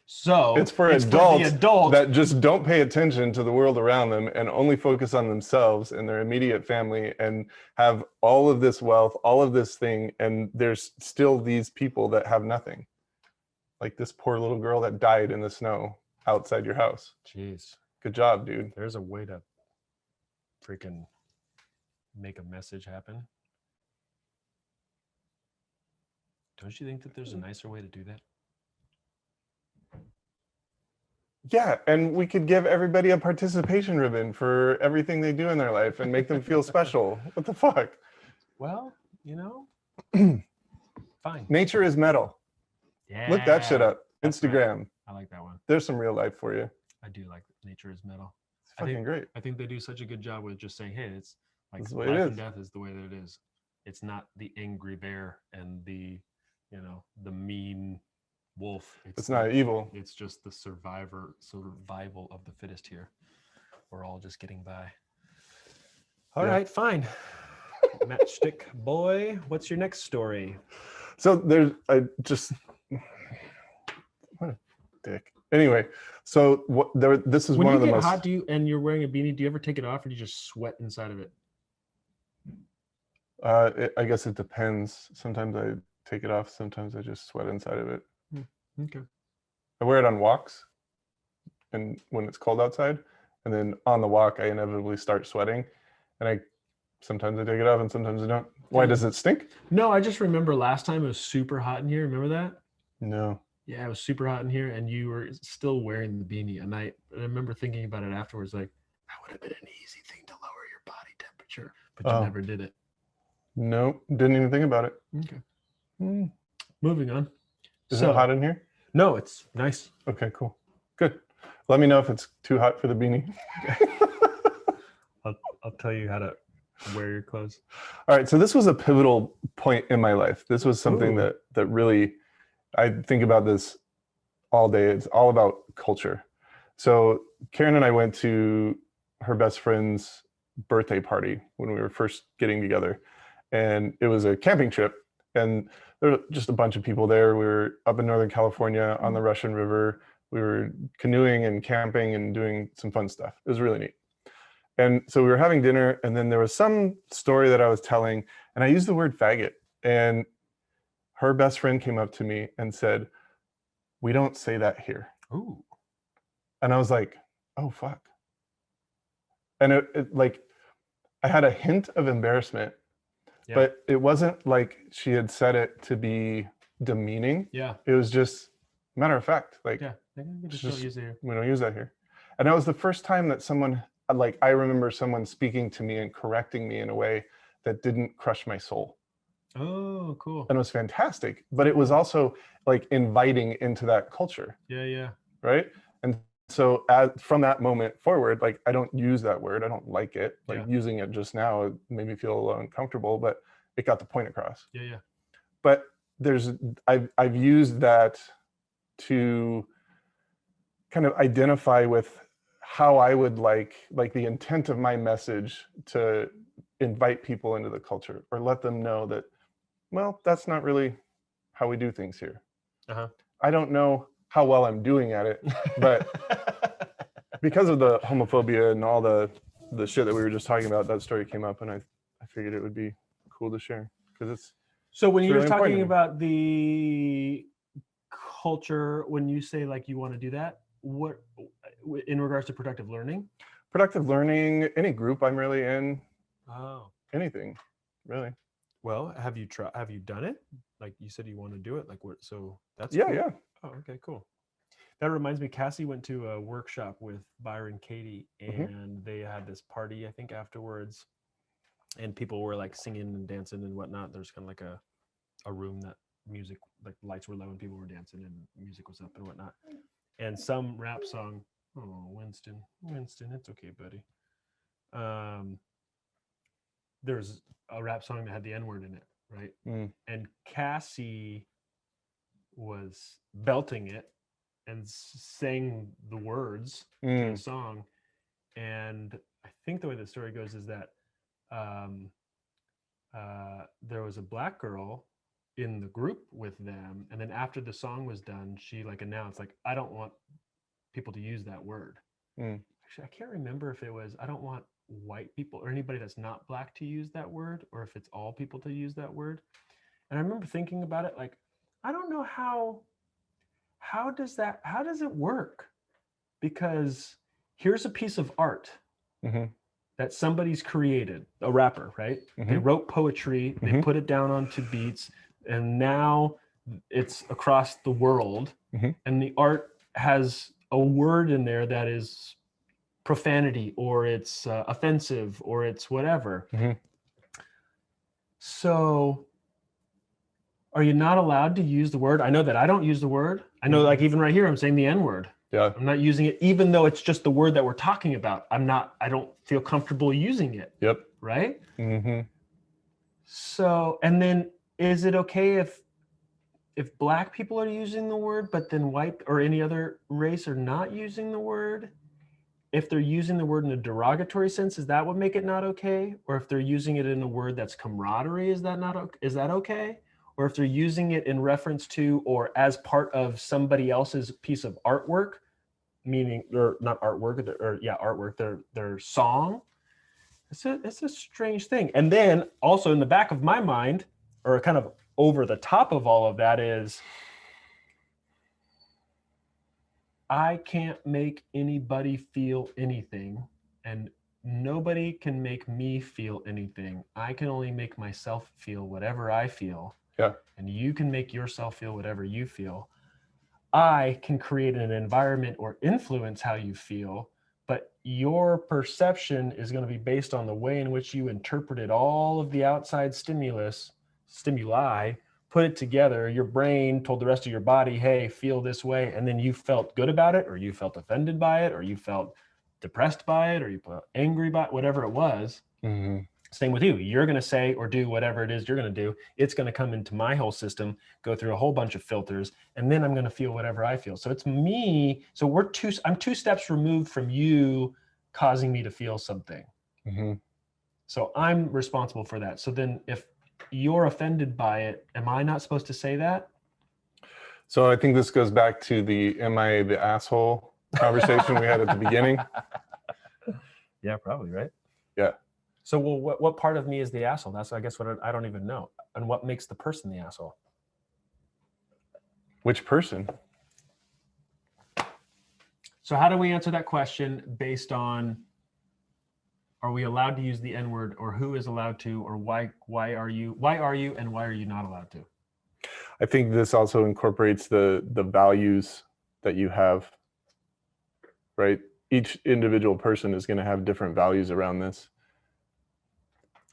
So it's for the adults adults that just don't pay attention to the world around them and only focus on themselves and their immediate family, and have all of this wealth, all of this thing, and there's still these people that have nothing. Like this poor little girl that died in the snow outside your house. Jeez. Good job, dude. There's a way to freaking make a message happen. Don't you think that there's a nicer way to do that? Yeah, and we could give everybody a participation ribbon for everything they do in their life and make them feel special. What the fuck? Well, you know, fine. Nature is metal. Yeah. Look that shit up. That's Instagram. right. I like that one. There's some real life for you. I do like Nature is Metal. It's fucking great. I think they do such a good job with just saying, hey, it's like That's the way it life is. and death is the way that it is. It's not the angry bear and the, you know, the mean wolf. It's not evil. It's just the survival of the fittest here. We're all just getting by. All right, fine. Matchstick boy, what's your next story? So there's what a dick. Anyway, so this is When one you of the get most hot, and you're wearing a beanie, do you ever take it off, or do you just sweat inside of it? I guess it depends. Sometimes I take it off, sometimes I just sweat inside of it. Okay. I wear it on walks and when it's cold outside, and then on the walk I inevitably start sweating, and sometimes I take it off and sometimes I don't. Why, does it stink? No, I just remember last time it was super hot in here. Remember that? No. Yeah, it was super hot in here, and you were still wearing the beanie. And I remember thinking about it afterwards, like, that would have been an easy thing to lower your body temperature, but you never did it. No, didn't even think about it. Okay. Moving on. Is it hot in here? No, it's nice. Okay, cool. Good. Let me know if it's too hot for the beanie. I'll tell you how to wear your clothes. All right, so this was a pivotal point in my life. This was something Ooh. that really, I think about this all day. It's all about culture. So Karen and I went to her best friend's birthday party when we were first getting together. And it was a camping trip. And there were just a bunch of people there. We were up in Northern California on the Russian River. We were canoeing and camping and doing some fun stuff. It was really neat. And so we were having dinner, and then there was some story that I was telling, and I used the word faggot. And her best friend came up to me and said, "We don't say that here." Ooh. And I was like, "Oh, fuck." And it like, I had a hint of embarrassment, Yeah. but it wasn't like she had said it to be demeaning. Yeah. It was just matter of fact. Like, Yeah. We just just- don't use it here. we don't use that here. And that was the first time that someone, like, I remember someone speaking to me and correcting me in a way that didn't crush my soul. Oh, cool. And it was fantastic. But it was also like inviting into that culture, Yeah. Yeah. right? And so from that moment forward, like, I don't use that word. I don't like it. Like, Yeah. using it just now, it made me feel a little uncomfortable, but it got the point across. Yeah. Yeah. But I've used that to kind of identify with how I would like the intent of my message to invite people into the culture, or let them know that, well, that's not really how we do things here. Uh-huh. I don't know how well I'm doing at it, but because of the homophobia and all the shit that we were just talking about, that story came up, and I figured it would be cool to share, because it's So when It's you're really important talking to me. about the culture, when you say like you want to do that, what in regards to productive learning? productive learning, any group I'm really in, Oh. anything really. Well, have you done it? Like you said you want to do it. Like what? So that's Yeah, cool. yeah. Oh, okay, cool. That reminds me, Cassie went to a workshop with Byron Katie, Mhm. and they had this party, I think, afterwards, and people were like singing and dancing and whatnot. There's kind of like a room that music, like lights were low and people were dancing and music was up and whatnot. And some rap song, oh, Winston, it's okay, buddy. There's a rap song that had the N-word in it, right? Mm. And Cassie was belting it and sang the words to the song. And I think the way the story goes is that there was a black girl in the group with them, and then after the song was done, she like announced, like, I don't want people to use that word. Actually, I can't remember if it was, I don't want white people or anybody that's not black to use that word, or if it's all people to use that word. And I remember thinking about it, like, I don't know how does it work? Because here's a piece of art Mhm. that somebody's created, a rapper, right? They Mhm. wrote poetry, they Mhm. put it down onto beats, and now it's across the world. Mhm. And the art has a word in there that is profanity, or it's offensive, or it's whatever. Mhm. So are you not allowed to use the word? I know that I don't use the word. I know, like, even right here, I'm saying the N word. Yeah. I'm not using it, even though it's just the word that we're talking about. I don't feel comfortable using it. Yep. Right? Mhm. So, and then is it okay if black people are using the word, but then white or any other race are not using the word? If they're using the word in a derogatory sense, is that what make it not okay? Or if they're using it in a word that's camaraderie, is that okay? Or if they're using it in reference to or as part of somebody else's piece of artwork, meaning, or not artwork, or yeah, artwork, their song. It's a strange thing. And then also in the back of my mind, or kind of over the top of all of that, is I can't make anybody feel anything, and nobody can make me feel anything. I can only make myself feel whatever I feel. Yeah. And you can make yourself feel whatever you feel. I can create an environment or influence how you feel, but your perception is going to be based on the way in which you interpreted all of the outside stimuli, put it together. Your brain told the rest of your body, hey, feel this way. And then you felt good about it, or you felt offended by it, or you felt depressed by it, or you felt angry by it, whatever it was. Mhm. Same with you. You're going to say or do whatever it is you're going to do. It's going to come into my whole system, go through a whole bunch of filters, and then I'm going to feel whatever I feel. So it's me. So I'm 2 steps removed from you causing me to feel something. Mhm. So I'm responsible for that. So then if you're offended by it, am I not supposed to say that? So I think this goes back to the "Am I the asshole?" conversation we had at the beginning. Yeah, probably, right? Yeah. So, well, what part of me is the asshole? That's, I guess, what I don't even know. And what makes the person the asshole? Which person? So, how do we answer that question based on, are we allowed to use the N word, or who is allowed to, or why are you, and why are you not allowed to? I think this also incorporates the values that you have, right? Each individual person is going to have different values around this.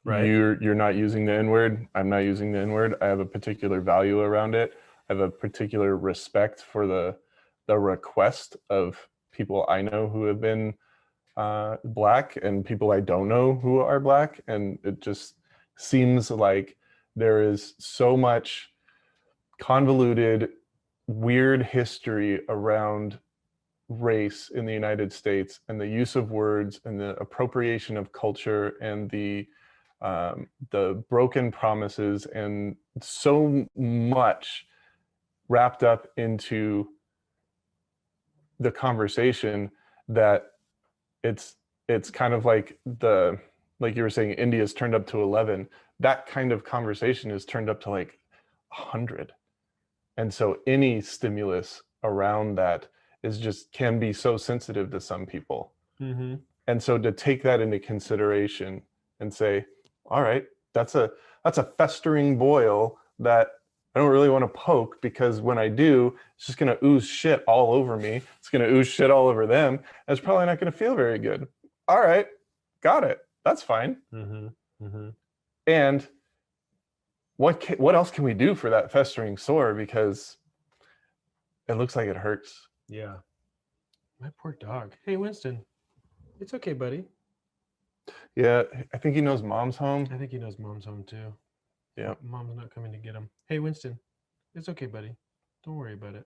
Right. You're not using the N-word. I'm not using the N-word. I have a particular value around it. I have a particular respect for the request of people I know who have been Black and people I don't know who are Black. And it just seems like there is so much convoluted, weird history around race in the United States, and the use of words and the appropriation of culture and the broken promises, and so much wrapped up into the conversation that it's kind of like like you were saying, India's turned up to 11. That kind of conversation is turned up to like 100. And so any stimulus around that can be so sensitive to some people. Mm-hmm. And so to take that into consideration and say, all right, that's a festering boil that I don't really want to poke, because when I do, it's just going to ooze shit all over me. It's going to ooze shit all over them. And it's probably not going to feel very good. All right, got it. That's fine. Mm-hmm. Mm-hmm. And what else can we do for that festering sore? Because it looks like it hurts. Yeah. My poor dog. Hey, Winston. It's okay, buddy. Yeah, I think he knows mom's home. I think he knows mom's home too. Yeah. Mom's not coming to get him. Hey, Winston. It's okay, buddy. Don't worry about it.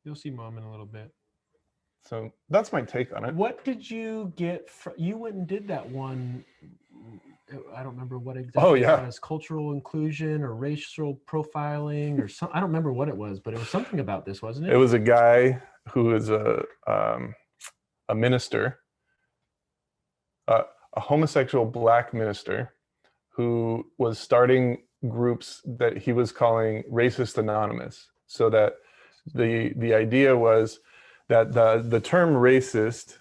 You'll see mom in a little bit. So that's my take on it. What did you get from, you went and did that one, I don't remember what exactly Oh, yeah. it was, cultural inclusion or racial profiling or something. I don't remember what it was, but it was something about this, wasn't it? It was a guy who is a minister, a homosexual Black minister, who was starting groups that he was calling Racist Anonymous. So that the idea was that the term racist,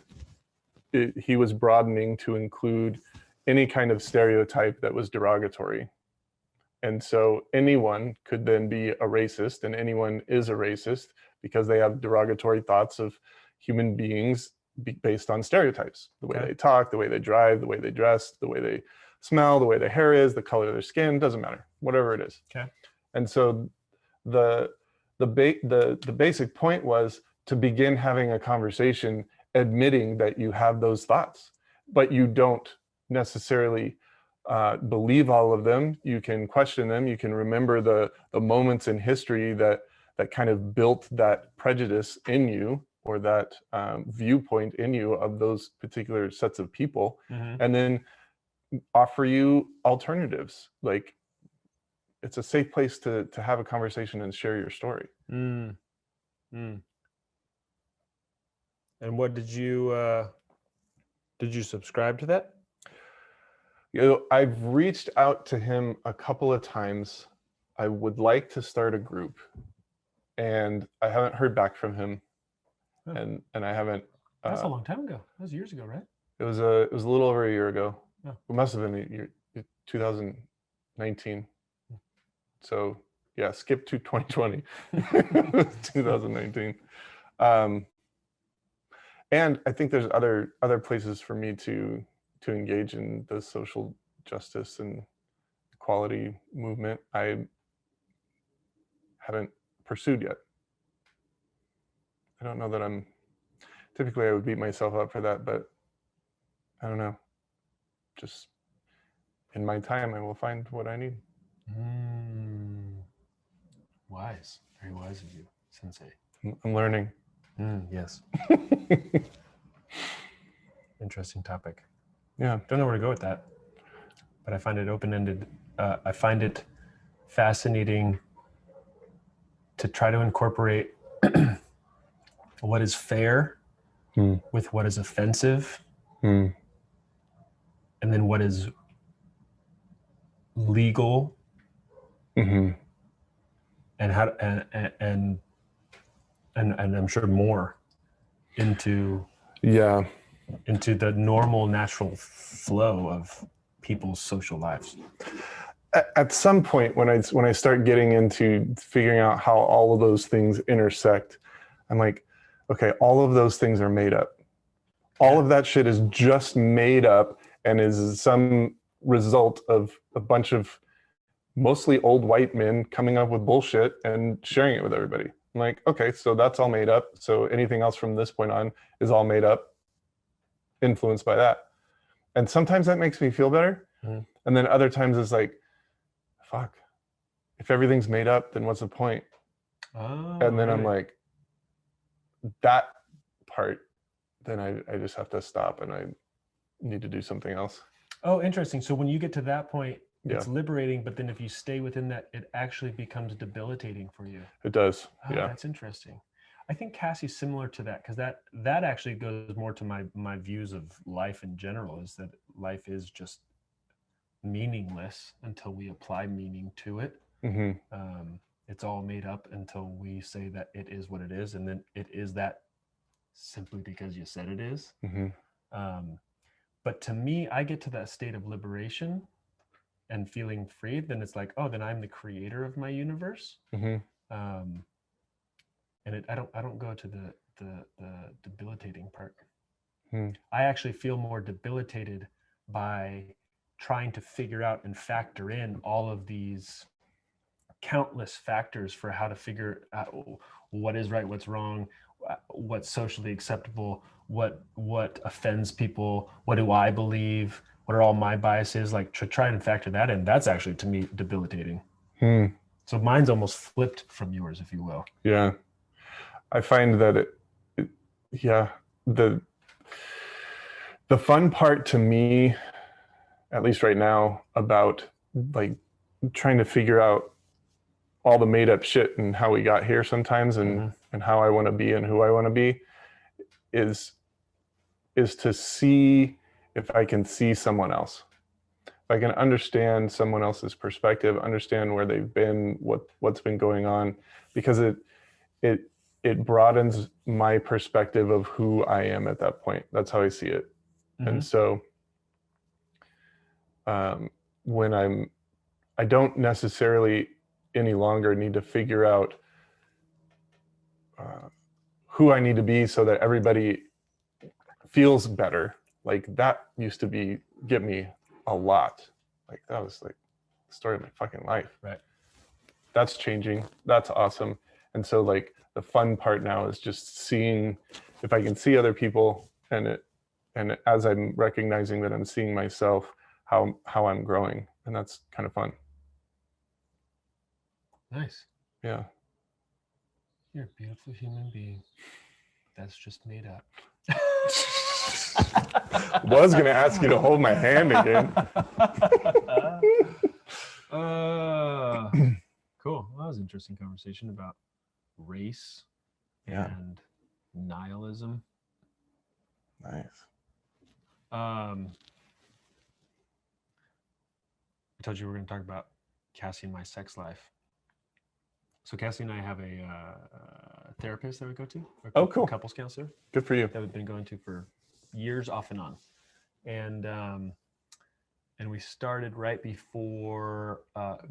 he was broadening to include any kind of stereotype that was derogatory. And so anyone could then be a racist, and anyone is a racist because they have derogatory thoughts of human beings based on stereotypes. The way they talk, the way they drive, the way they dress, the way they smell, the way their hair is, the color of their skin, doesn't matter, whatever it is. Okay. And so the basic point was to begin having a conversation admitting that you have those thoughts, but you don't necessarily believe all of them. You can question them. You can remember the moments in history that kind of built that prejudice in you, or that viewpoint in you of those particular sets of people, and then offer you alternatives. Like, it's a safe place to have a conversation and share your story. And what did you subscribe to that? You know, I've reached out to him a couple of times. I would like to start a group, and I haven't heard back from him. Oh. And I haven't. That's a long time ago. That was years ago, right? It was a little over a year ago. Oh. It must have been 2019. So yeah, skip to 2020. 2019. And I think there's other places for me to engage in the social justice and equality movement I haven't pursued yet. I don't know that typically I would beat myself up for that, but I don't know. Just in my time, I will find what I need. Wise. Very wise of you, Sensei. I'm learning. Yes. Interesting topic. Yeah. Don't know where to go with that, but I find it open-ended. I find it fascinating to try to incorporate what is fair with what is offensive. and then what is legal, Mm-hmm. and how and I'm sure more into Yeah. the normal natural flow of people's social lives. At some point, when I start getting into figuring out how all of those things intersect, I'm like, okay, all of those things are made up. All of that shit is just made up and is some result of a bunch of mostly old white men coming up with bullshit and sharing it with everybody. I'm like, okay, so that's all made up. So anything else from this point on is all made up, influenced by that. And sometimes that makes me feel better. Mhm. And then other times it's like, fuck, if everything's made up, then what's the point? Oh, And then I'm really? like, that part, then I just have to stop and I need to do something else. Oh, interesting. So when you get to that point, it's Yeah. liberating, but then if you stay within that, it actually becomes debilitating for you. It does. Oh, Yeah. that's interesting. I think Cassie's similar to that, because that actually goes more to my views of life in general, is that life is just meaningless until we apply meaning to it. Mm-hmm. It's all made up until we say that it is what it is, and then it is that simply because you said it is. Mm-hmm. But to me, I get to that state of liberation and feeling free. Then it's like, oh, then I'm the creator of my universe. Mm-hmm. And I don't go to the debilitating part. Hmm. I actually feel more debilitated by trying to figure out and factor in all of these countless factors for how to figure out what is right, what's wrong, what's socially acceptable, what offends people, what do I believe, what are all my biases, like to try and factor that in. That's actually, to me, debilitating. Hmm. So mine's almost flipped from yours, if you will. Yeah. I find that yeah, the fun part to me, at least right now, about like trying to figure out all the made up shit and how we got here sometimes, and how I want to be and who I want to be, is to see if I can see someone else. If I can understand someone else's perspective, understand where they've been, what's been going on, because it broadens my perspective of who I am at that point. That's how I see it. And so when I don't necessarily any longer need to figure out who I need to be so that everybody feels better. Like that used to get me a lot. Like that was like the story of my fucking life. Right. That's changing. That's awesome. And so like the fun part now is just seeing if I can see other people, and as I'm recognizing that I'm seeing myself, how I'm growing. And that's kind of fun. Nice. Yeah. You're a beautiful human being. That's just made up. Was gonna ask you to hold my hand again. Cool. Well, that was an interesting conversation about race and nihilism. Nice. I told you we were going to talk about Cassie and my sex life. So Cassie and I have a therapist that we go to. Oh, cool. A couples counselor. Good for you. That we've been going to for years, off and on, and we started right before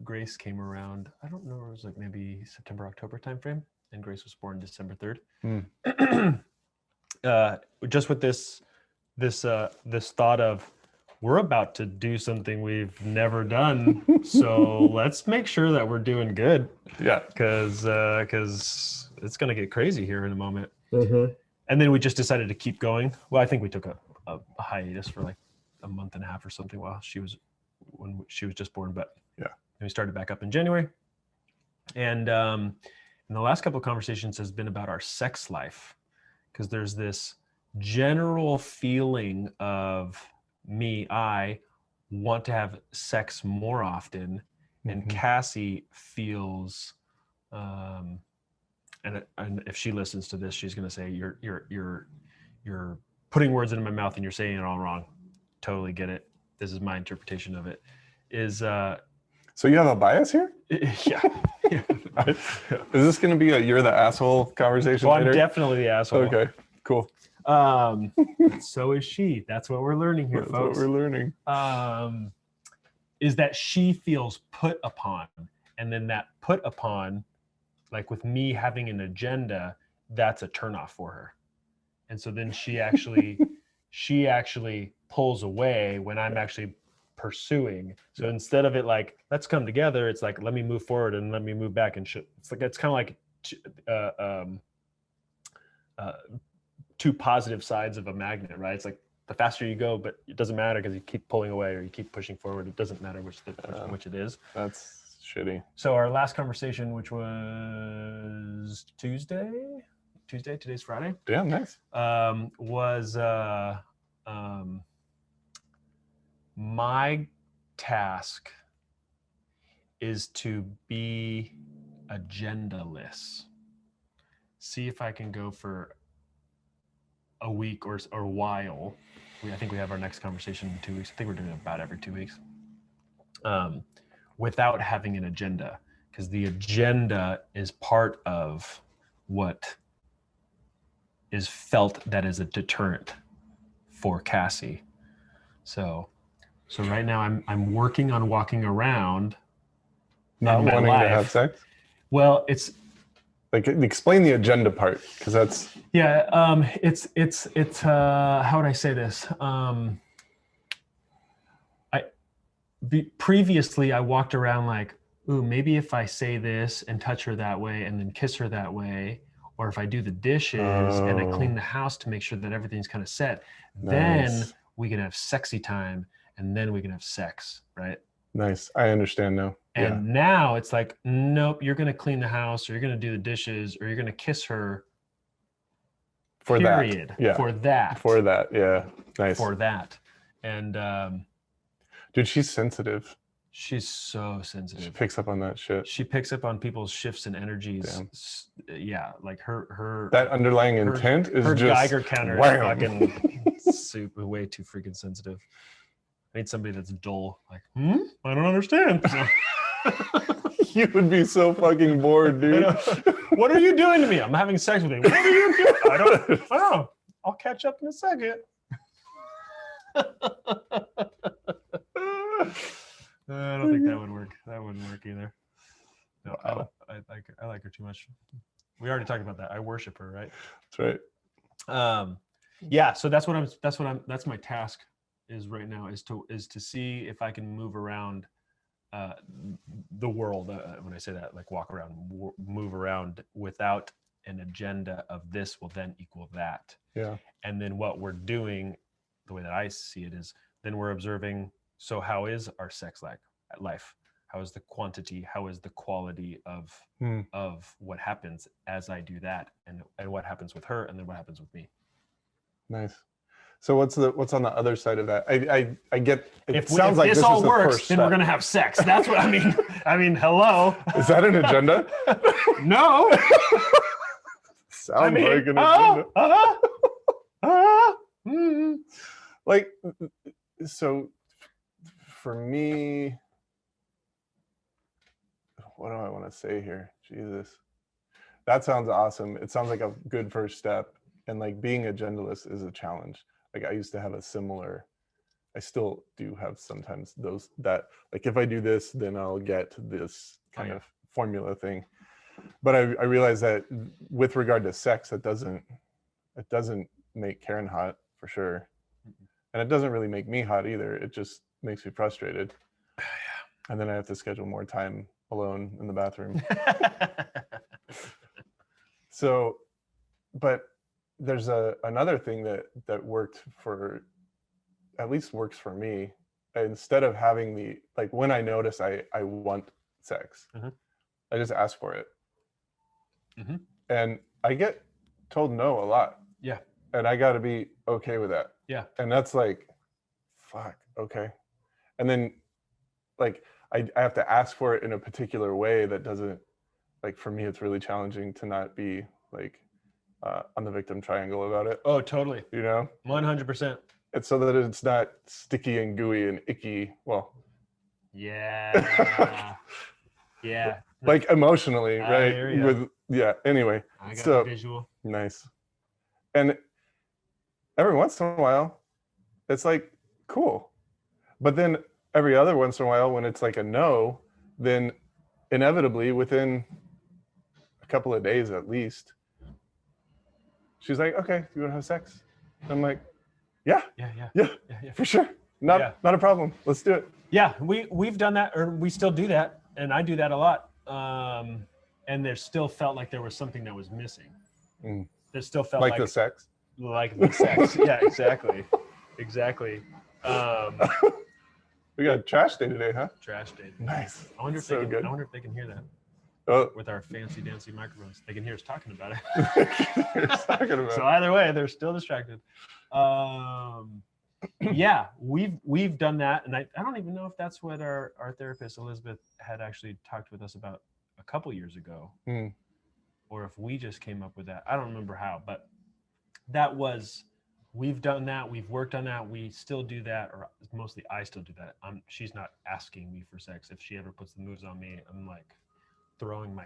Grace came around. I don't know, it was like maybe September, October timeframe, and Grace was born December 3rd. Just with this thought of, we're about to do something we've never done, so let's make sure that we're doing good. Yeah. Because it's gonna get crazy here in a moment. And then we just decided to keep going. Well, I think we took a hiatus for like a month and a half or something when she was just born. But yeah, and we started back up in January. And the last couple of conversations has been about our sex life, because there's this general feeling of I want to have sex more often, and Cassie feels, and if she listens to this, she's going to say, you're putting words into my mouth and you're saying it all wrong. Totally get it. this is my interpretation of it, is So you have a bias here? yeah. Is this going to be a "you're the asshole" conversation Well, I'm later? definitely the asshole. Okay, cool. So is she. That's what we're learning here, That's folks. what we're learning. Is that she feels put upon, and then that put upon, like with me having an agenda, that's a turnoff for her. And so then she actually pulls away when I'm actually pursuing. So instead of it like, let's come together, it's like, let me move forward and let me move back. And it's like, it's kind of like two positive sides of a magnet, right? It's like the faster you go, but it doesn't matter because you keep pulling away or you keep pushing forward. It doesn't matter which it is. That's shitty. So our last conversation, which was Tuesday, today's Friday. Damn, nice. Was my task is to be agendaless. See if I can go for a week or a while. I think we have our next conversation in 2 weeks. I think we're doing it about every 2 weeks. Without having an agenda, because the agenda is part of what is felt that is a deterrent for Cassie. So right now I'm working on walking around. Not wanting to have sex. Well, it's like, explain the agenda part, because that's it's how would I say this? Previously I walked around like, ooh, maybe if I say this and touch her that way and then kiss her that way, or if I do the dishes and I clean the house to make sure that everything's kind of set, then we can have sexy time and then we can have sex, right? Nice. I understand now. And now it's like, nope, you're going to clean the house or you're going to do the dishes or you're going to kiss her. For period. That. Yeah. For that. For that. Yeah. Nice. For that. And dude, she's sensitive. She's so sensitive. She picks up on that shit. She picks up on people's shifts and energies. Damn. Yeah, like her that underlying intent is her just Geiger counter is fucking super way too freaking sensitive. I need somebody that's dull. Like, I don't understand. You would be so fucking bored, dude. What are you doing to me? I'm having sex with you. What are you doing? I don't know. I'll catch up in a second. I don't think that would work. That wouldn't work either. No, I like her too much. We already talked about that. I worship her, right? That's right. Yeah. So that's my task is right now is to see if I can move around the world. When I say that, like walk around, move around without an agenda of this will then equal that. Yeah. And then what we're doing, the way that I see it is, then we're observing. So how is our sex life? How is the quantity? How is the quality of what happens as I do that, and what happens with her, and then what happens with me? Nice. So what's on the other side of that? I get. If this all works, then we're gonna have sex. That's what I mean. I mean, hello. Is that an agenda? No. Sounds like an agenda. Like, so for me, what do I want to say here? Jesus, that sounds awesome. It sounds like a good first step. And like being agendaless is a challenge. Like I used to have I still do have sometimes those that like, if I do this, then I'll get this kind of formula thing. But I realize that with regard to sex, it doesn't make Karen hot for sure. And it doesn't really make me hot either. It just makes me frustrated. And then I have to schedule more time alone in the bathroom. So, but there's another thing that worked at least works for me. Instead of having like when I notice I want sex, I just ask for it. And I get told no a lot. Yeah. And I got to be okay with that. Yeah. And that's like, fuck, okay. And then like I have to ask for it in a particular way that doesn't, like for me, it's really challenging to not be like on the victim triangle about it. Oh, totally. You know? 100%. it's so that it's not sticky and gooey and icky. Well, Yeah. Yeah. like emotionally, I right? hear ya. With yeah. Anyway, I got so a visual. nice. And every once in a while, it's like cool. But then every other once in a while, when it's like a no, then inevitably within a couple of days at least, she's like, "Okay, you want to have sex?" I'm like, "Yeah, Yeah. yeah, for sure. Not a problem. Let's do it." Yeah, we've done that, or we still do that, and I do that a lot. And there still felt like there was something that was missing. Mm. There still felt Like the sex. like the sex. Yeah, exactly. We got a trash day today, huh? Trash day. Nice. I wonder if So they can. good. I wonder if they can hear that Oh, with our fancy dancy microphones. They can hear us talking about it. you're talking about. So either way, they're still distracted. Yeah, we've done that, and I don't even know if that's what our therapist Elizabeth had actually talked with us about a couple years ago, Mm. or if we just came up with that. I don't remember how, but that was, we've done that, we've worked on that, we still do that, or mostly I still do that. She's not asking me for sex. If she ever puts the moves on me, I'm like throwing my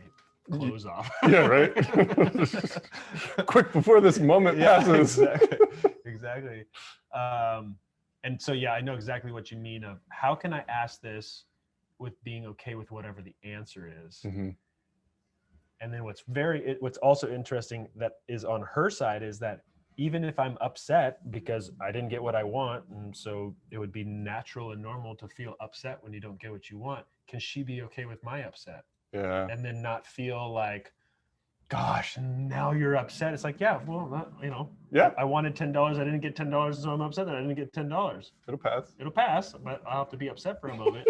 clothes off. Yeah, right. Quick before this moment passes. Exactly. And so, yeah, I know exactly what you mean of how can I ask this with being okay with whatever the answer is. Mm-hmm. And then what's also interesting that is on her side is that even if I'm upset because I didn't get what I want, and so it would be natural and normal to feel upset when you don't get what you want, can she be okay with my upset? Yeah. And then not feel like, gosh, now you're upset. It's like, yeah, well, Yeah. I wanted $10. I didn't get $10, so I'm upset that I didn't get $10. It'll pass. It'll pass, but I'll have to be upset for a moment.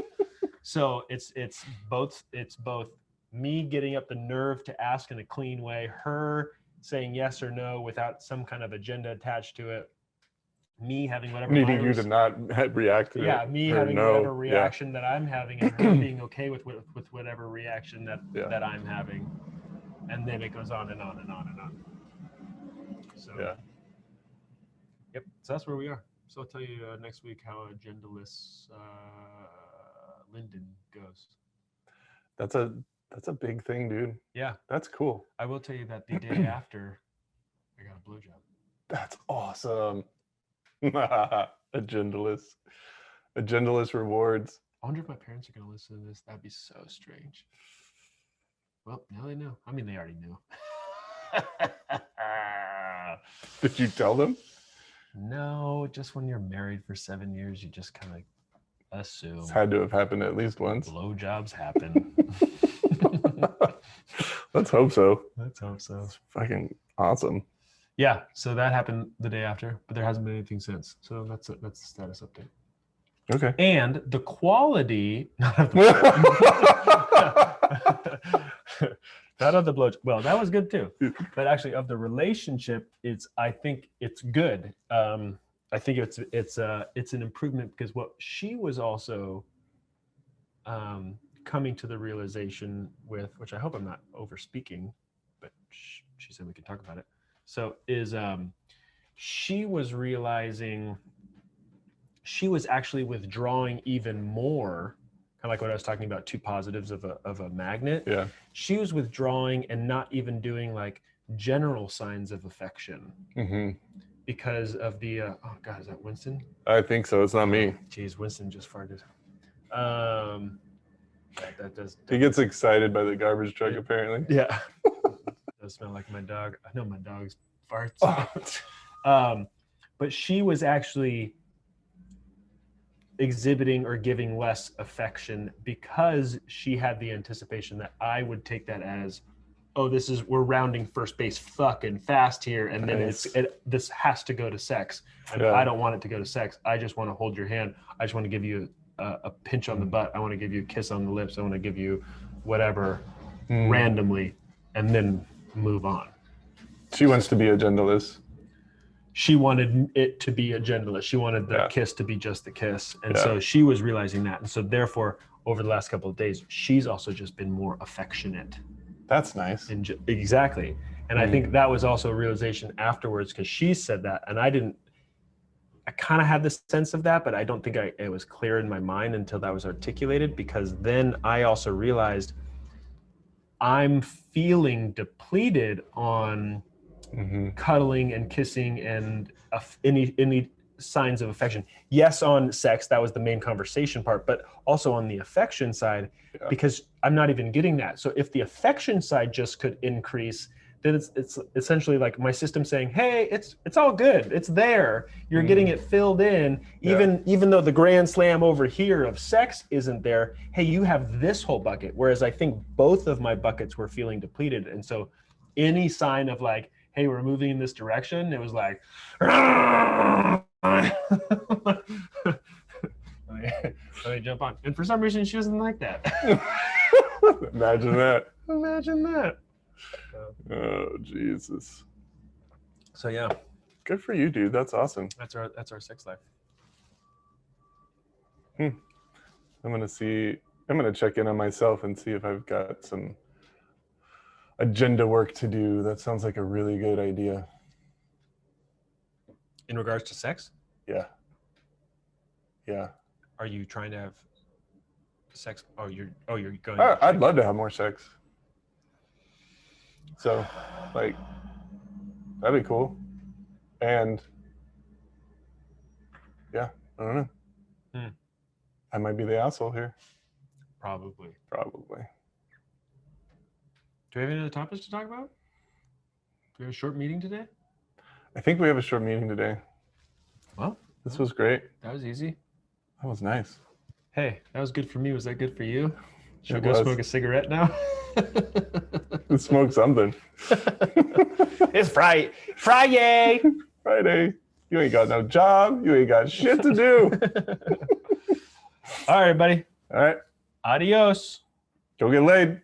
So it's both me getting up the nerve to ask in a clean way, her saying yes or no without some kind of agenda attached to it, me having whatever Needing you to not react to yeah, it. me or having no. whatever reaction that I'm having, and her being okay with whatever reaction that I'm having, and then it goes on and on and on and on. So Yeah. Yep. So that's where we are. So I'll tell you next week how agendaless Lyndon goes. That's a big thing, dude. Yeah. That's cool. I will tell you that the day after, I got a blowjob. That's awesome. Agendaless rewards. I wonder if my parents are going to listen to this. That'd be so strange. Well, now they know. I mean, they already knew. Did you tell them? No, just when you're married for 7 years, you just kind of assume. It's had to have happened at least once. Blowjobs happen. Let's hope so. Let's hope so. It's fucking awesome. Yeah, so that happened the day after, but there hasn't been anything since. So that's the status update. Okay. And the quality not of the blowjob. Well, that was good too. But actually, of the relationship, I think it's good. I think it's an improvement because what she was also coming to the realization with, which I hope I'm not over speaking, but she said we could talk about it. So is she was realizing she was actually withdrawing even more, kind of like what I was talking about, two positives of a magnet. Yeah. She was withdrawing and not even doing like general signs of affection because of the oh God, is that Winston? I think so. It's not me. Geez, Winston just farted. That does. He gets excited by the garbage truck, apparently. Yeah. Does smell like my dog. I know my dog's farts. But she was actually exhibiting or giving less affection because she had the anticipation that I would take that as, oh, we're rounding first base fucking fast here, and then this has to go to sex, and I don't want it to go to sex. I just want to hold your hand. I just want to give you a pinch on the butt. I want to give you a kiss on the lips. I want to give you whatever randomly, and then move on. She wants to be agendaless. She wanted it to be agendaless. She wanted the kiss to be just the kiss. And so she was realizing that. And so therefore, over the last couple of days, she's also just been more affectionate. That's nice. Exactly. And I think that was also a realization afterwards, because she said that. And I didn't, I kind of had the sense of that, but I don't think it was clear in my mind until that was articulated, because then I also realized I'm feeling depleted on cuddling and kissing and any signs of affection. Yes, on sex, that was the main conversation part, but also on the affection side, because I'm not even getting that. So if the affection side just could increase, then it's essentially like my system saying, hey, it's all good, it's there, you're getting it filled in, even though the grand slam over here of sex isn't there. Hey, you have this whole bucket. Whereas I think both of my buckets were feeling depleted, and so any sign of like, hey, we're moving in this direction, it was like let me jump on. And for some reason she doesn't like that. Imagine that. Imagine that. Oh, Jesus. So yeah, good for you, dude. That's awesome. that's our sex life. I'm gonna check in on myself and see if I've got some agenda work to do. That sounds like a really good idea. In regards to sex? Yeah. Are you trying to have sex? You're going. I'd love to have more sex. So, like, that'd be cool. And yeah, I don't know. I might be the asshole here. Probably. Probably. Do we have any other topics to talk about? Do we have a short meeting today? I think we have a short meeting today. Well, this was great. That was easy. That was nice. Hey, that was good for me. Was that good for you? Should It we go was. smoke a cigarette now? Smoke something. It's Friday. Friday. You ain't got no job. You ain't got shit to do. All right, buddy. All right. Adios. Go get laid.